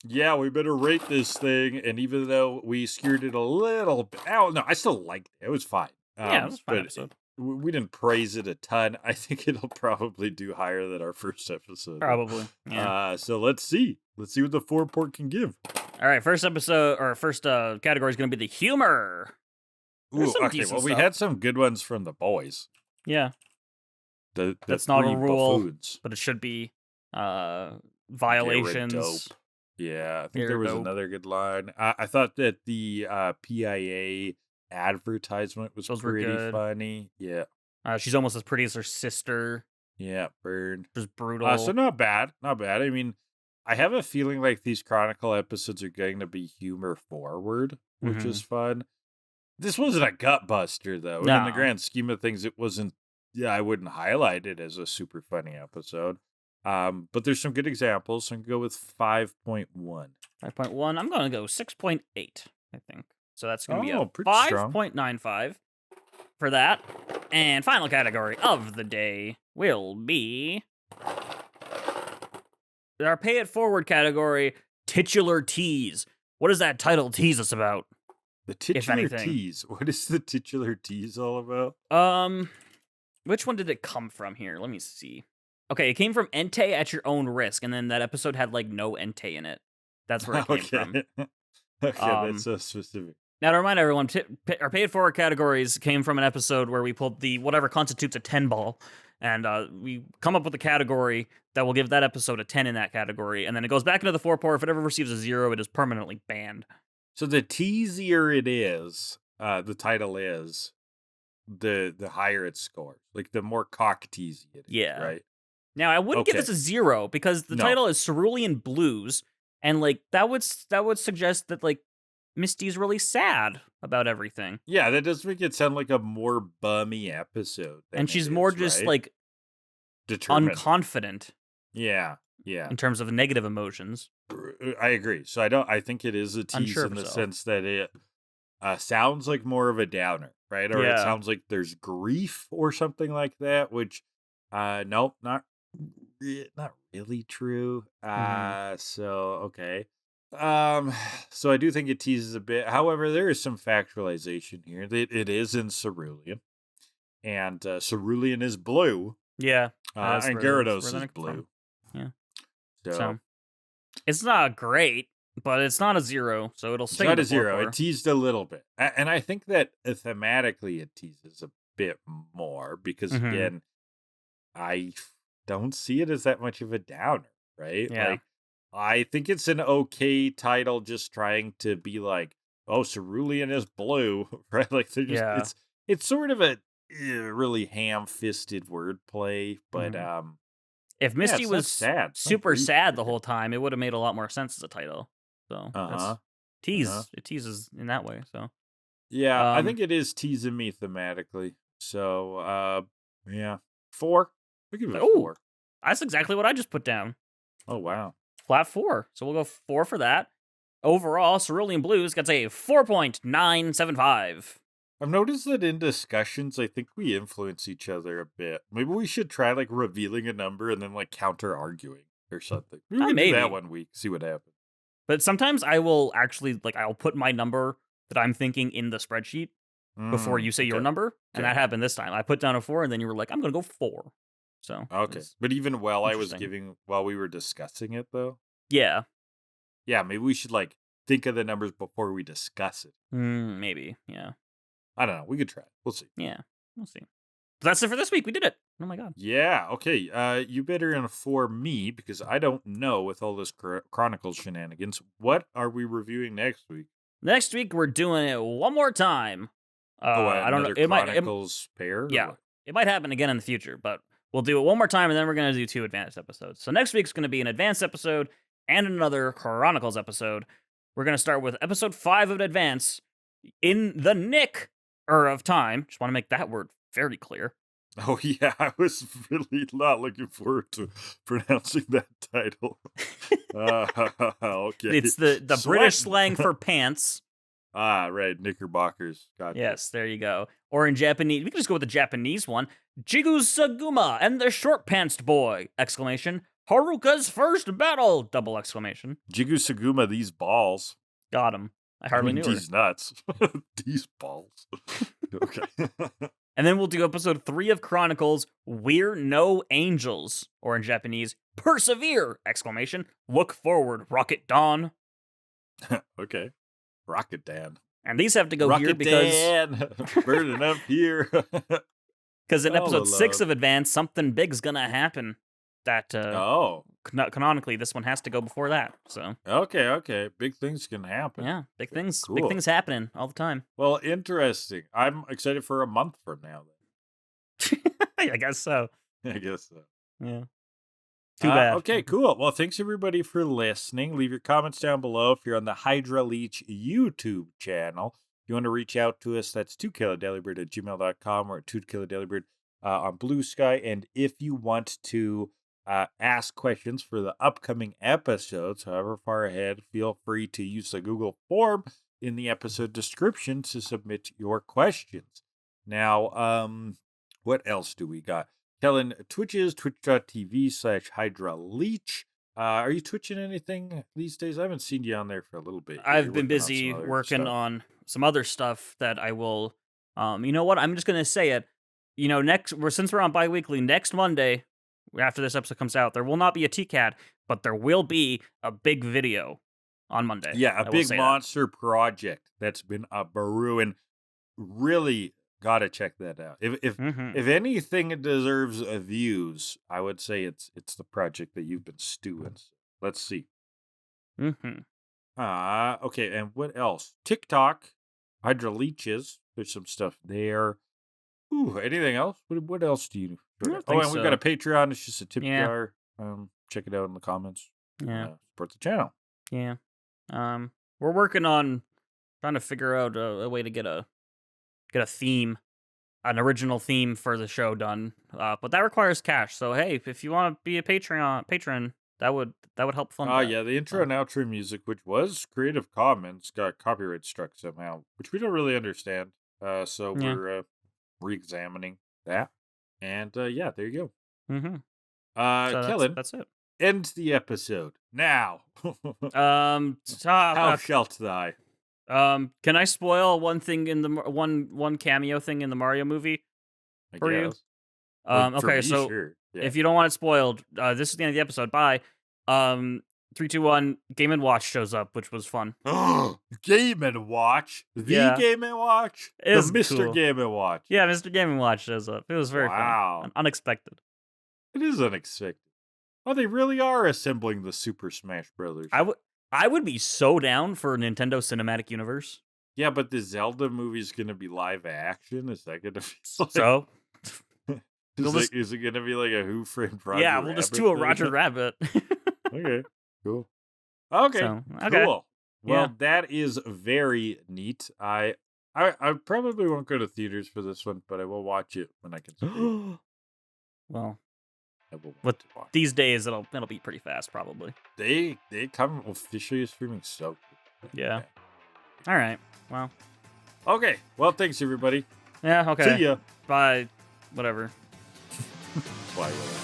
B: Yeah, we better rate this thing. And even though we skewed it a little bit, no, I still liked it. It was fine.
A: Yeah, it was a fine episode.
B: We didn't praise it a ton. I think it'll probably do higher than our first episode.
A: Probably. Yeah.
B: So let's see. Let's see what the 4-port can give.
A: All right, first category is going to be the humor.
B: Ooh, okay. Well, we had some good ones from the boys.
A: Yeah.
B: That's
A: not a rule,
B: buffoons.
A: but it should be violations.
B: Gyaradope. Yeah, I think there was another good line. I thought that the PIA advertisement was pretty funny. Yeah.
A: She's almost as pretty as her sister.
B: Yeah, Burn.
A: It was brutal.
B: So not bad. Not bad. I mean, I have a feeling like these Chronicle episodes are going to be humor forward, which is fun. This wasn't a gut buster, though. No. In the grand scheme of things, it wasn't. Yeah, I wouldn't highlight it as a super funny episode. But there's some good examples. So I can go with 5.1.
A: 5.1. I'm going to go 6.8, I think. So that's going to be a 5.95 for that. And final category of the day will be our Pay It Forward category, Titular Tease. What does that title tease us about?
B: The titular tease. What is the titular tease all about?
A: Which one did it come from here? Let me see. Okay, it came from Entei at Your Own Risk, and then that episode had like no Entei in it. That's where it came from.
B: Okay, that's so specific.
A: Now to remind everyone, our Pay It Forward categories came from an episode where we pulled the whatever constitutes a 10 ball, and we come up with a category that will give that episode a 10 in that category, and then it goes back into the 4-por. If it ever receives a 0, it is permanently banned.
B: So the teasier it is, the title is, the higher it scores. Like the more cock teasy it is, right?
A: Now I wouldn't give this a 0 because the title is Cerulean Blues, and like that would suggest that like Misty's really sad about everything.
B: Yeah, that does make it sound like a more bummy episode.
A: And she's more just like determined, unconfident.
B: Yeah.
A: In terms of negative emotions.
B: I agree. So I think it is a tease in the sense that it sounds like more of a downer, right? Or it sounds like there's grief or something like that, which Nope, not really true.
A: Hmm.
B: Okay. Um, so I do think it teases a bit. However, there is some factualization here. It is in Cerulean, and Cerulean is blue,
A: Yeah, that's
B: and
A: where
B: Gyarados
A: the
B: is
A: nick from.
B: blue.
A: Yeah,
B: So
A: so it's not great, but it's not a 0, so it'll
B: it's
A: stay in
B: not
A: the
B: a
A: four
B: 0. It
A: core.
B: teased a little bit, and I think that thematically it teases a bit more because
A: Hmm.
B: again, I don't see it as that much of a downer, right?
A: Yeah.
B: Like, I think it's an okay title just trying to be like, oh, Cerulean is blue, right? Like they're just
A: Yeah.
B: it's sort of a really ham-fisted wordplay, but
A: Mhm. If
B: yeah,
A: Misty
B: it's not
A: was
B: sad. It's not
A: super
B: grief
A: sad the
B: stricken.
A: whole time, it would have made a lot more sense as a title. So
B: Uh-huh.
A: that's
B: Uh-huh.
A: it teases in that way. So
B: Yeah, I
A: um
B: think it is teasing me thematically. So yeah. 4. I'll give it a
A: oh,
B: 4.
A: that's exactly what I just put down.
B: Oh wow.
A: Flat 4. So we'll go 4 for that. Overall, Cerulean Blues gets a 4.975.
B: I've noticed that in discussions, I think we influence each other a bit. Maybe we should try like revealing a number and then like counter arguing or something. Maybe we can do that
A: Maybe.
B: one week, see what happens.
A: But sometimes I will actually I'll put my number that I'm thinking in the spreadsheet before you say your
B: Okay.
A: number, and
B: Okay.
A: that happened this time. I put down a 4 and then you were like, "I'm going to go 4." So, it
B: Okay.
A: was
B: But even
A: interesting.
B: while we were discussing it though,
A: Yeah.
B: yeah, maybe we should like think of the numbers before we discuss it.
A: Maybe. Yeah.
B: I don't know. We could try. We'll see.
A: Yeah. We'll see. But that's it for this week. We did it. Oh my god.
B: Yeah. Okay. You better inform me because I don't know with all this Chronicles shenanigans. What are we reviewing next week?
A: Next week we're doing it one more time.
B: Oh,
A: I don't know.
B: another Chronicles pair or
A: Yeah.
B: what?
A: It might happen again in the future, but we'll do it one more time and then we're going to do 2 advanced episodes. So next week's going to be an advanced episode and another Chronicles episode. We're going to start with episode 5 of Advance in the nick of time. Just want to make that word very clear.
B: Oh yeah, I was really not looking forward to pronouncing that title. Okay.
A: It's the British
B: Sweating.
A: slang for pants.
B: Right, knickerbockers. Gotcha.
A: Yes, there you go. Or in Japanese, we can just go with the Japanese one. Jigu Saguma and the short pantsed boy! Exclamation. Haruka's first battle! Double exclamation.
B: Jigu Saguma, these balls.
A: Got him. I
B: I
A: hardly
B: mean,
A: knew her.
B: these nuts. These balls. Okay.
A: And then we'll do episode 3 of Chronicles, We're No Angels, or in Japanese, Persevere! Exclamation. Look forward, Rocket Dawn.
B: Okay. Rocket Dan.
A: And these have to go here
B: Rocket
A: because
B: Dan. Burning up here.
A: in
B: All
A: episode 6
B: alone.
A: of Advance, something big's gonna happen. That
B: Oh.
A: canonically, this one has to go before that. So
B: Okay. Big things can happen.
A: yeah, big
B: Okay,
A: things, big
B: cool.
A: things happening all the time.
B: Well, interesting. I'm excited for a month from now.
A: I guess so.
B: Then I guess so.
A: Yeah. Too bad.
B: Okay, cool. Well, thanks everybody for listening. Leave your comments down below if you're on the Hydra Leech YouTube channel. If you want to reach out to us, that's 2killadelibird@gmail.com or at 2killadelibird on Blue Sky. And if you want to ask questions for the upcoming episodes, however far ahead, feel free to use the Google form in the episode description to submit your questions. Now, what else do we got? Kellan, Twitch is twitch.tv/Hydra Leech. Are you twitching anything these days? I haven't seen you on there for a little bit.
A: I've been busy working on some other stuff that I will. You know what? I'm just gonna say it. You know, since we're on bi-weekly, next Monday, after this episode comes out, there will not be a TCAT, but there will be a big video on Monday.
B: Yeah,
A: I
B: a
A: will
B: big
A: say that.
B: monster project that's been a brewing. Really gotta check that out.
A: Mhm.
B: If anything deserves views, I would say it's the project that you've been stewing. So let's see.
A: Mhm.
B: Okay, and what else? TikTok, Hydra Leeches. There's some stuff there. Ooh, anything else? What else do you?
A: I don't
B: Oh,
A: think
B: and we've got
A: so.
B: a Patreon. It's just a tip
A: Yeah.
B: jar. Check it out in the comments.
A: Yeah.
B: Support the channel.
A: Yeah. We're working on trying to figure out a way to get a theme, an original theme for the show done. But that requires cash. So hey, if you want to be a patron, that would help fund that.
B: Yeah, the intro and outro music, which was Creative Commons, got copyright struck somehow, which we don't really understand. So
A: Yeah.
B: we're re-examining that. And yeah, there you go.
A: Mm-hmm.
B: Kellan,
A: that's it.
B: end the episode now.
A: How
B: How shalt thou?
A: Can I spoil one thing in the one cameo thing in the Mario movie
B: I
A: for you?
B: guess. For
A: Okay,
B: me,
A: so
B: sure. Yeah.
A: if you don't want it spoiled, this is the end of the episode. Bye. 3, 2, 1. Game and Watch shows up, which was fun.
B: Game and Watch, the
A: Yeah.
B: Game and Watch,
A: It is
B: the Mr.
A: cool.
B: Game and Watch.
A: Yeah, Mr. Game and Watch shows up. It was very fun. And unexpected.
B: It is unexpected. Oh, they really are assembling the Super Smash Brothers.
A: I would be so down for a Nintendo Cinematic Universe.
B: Yeah, but the Zelda movie's gonna be live action. Is that gonna be like,
A: So?
B: Is it gonna be like a Who Framed Roger
A: Yeah, we'll just do a Roger Rabbit.
B: Okay, cool. Okay, cool. Well, that is very neat. I probably won't go to theaters for this one, but I will watch it when I can see it.
A: Well,
B: I will
A: with
B: watch it.
A: these days, it'll be pretty fast, probably.
B: They come officially streaming so quick.
A: Yeah. All right. Well.
B: Okay. Well, thanks everybody.
A: Yeah. Okay.
B: See ya.
A: Bye. Whatever.
B: Bye. Whatever.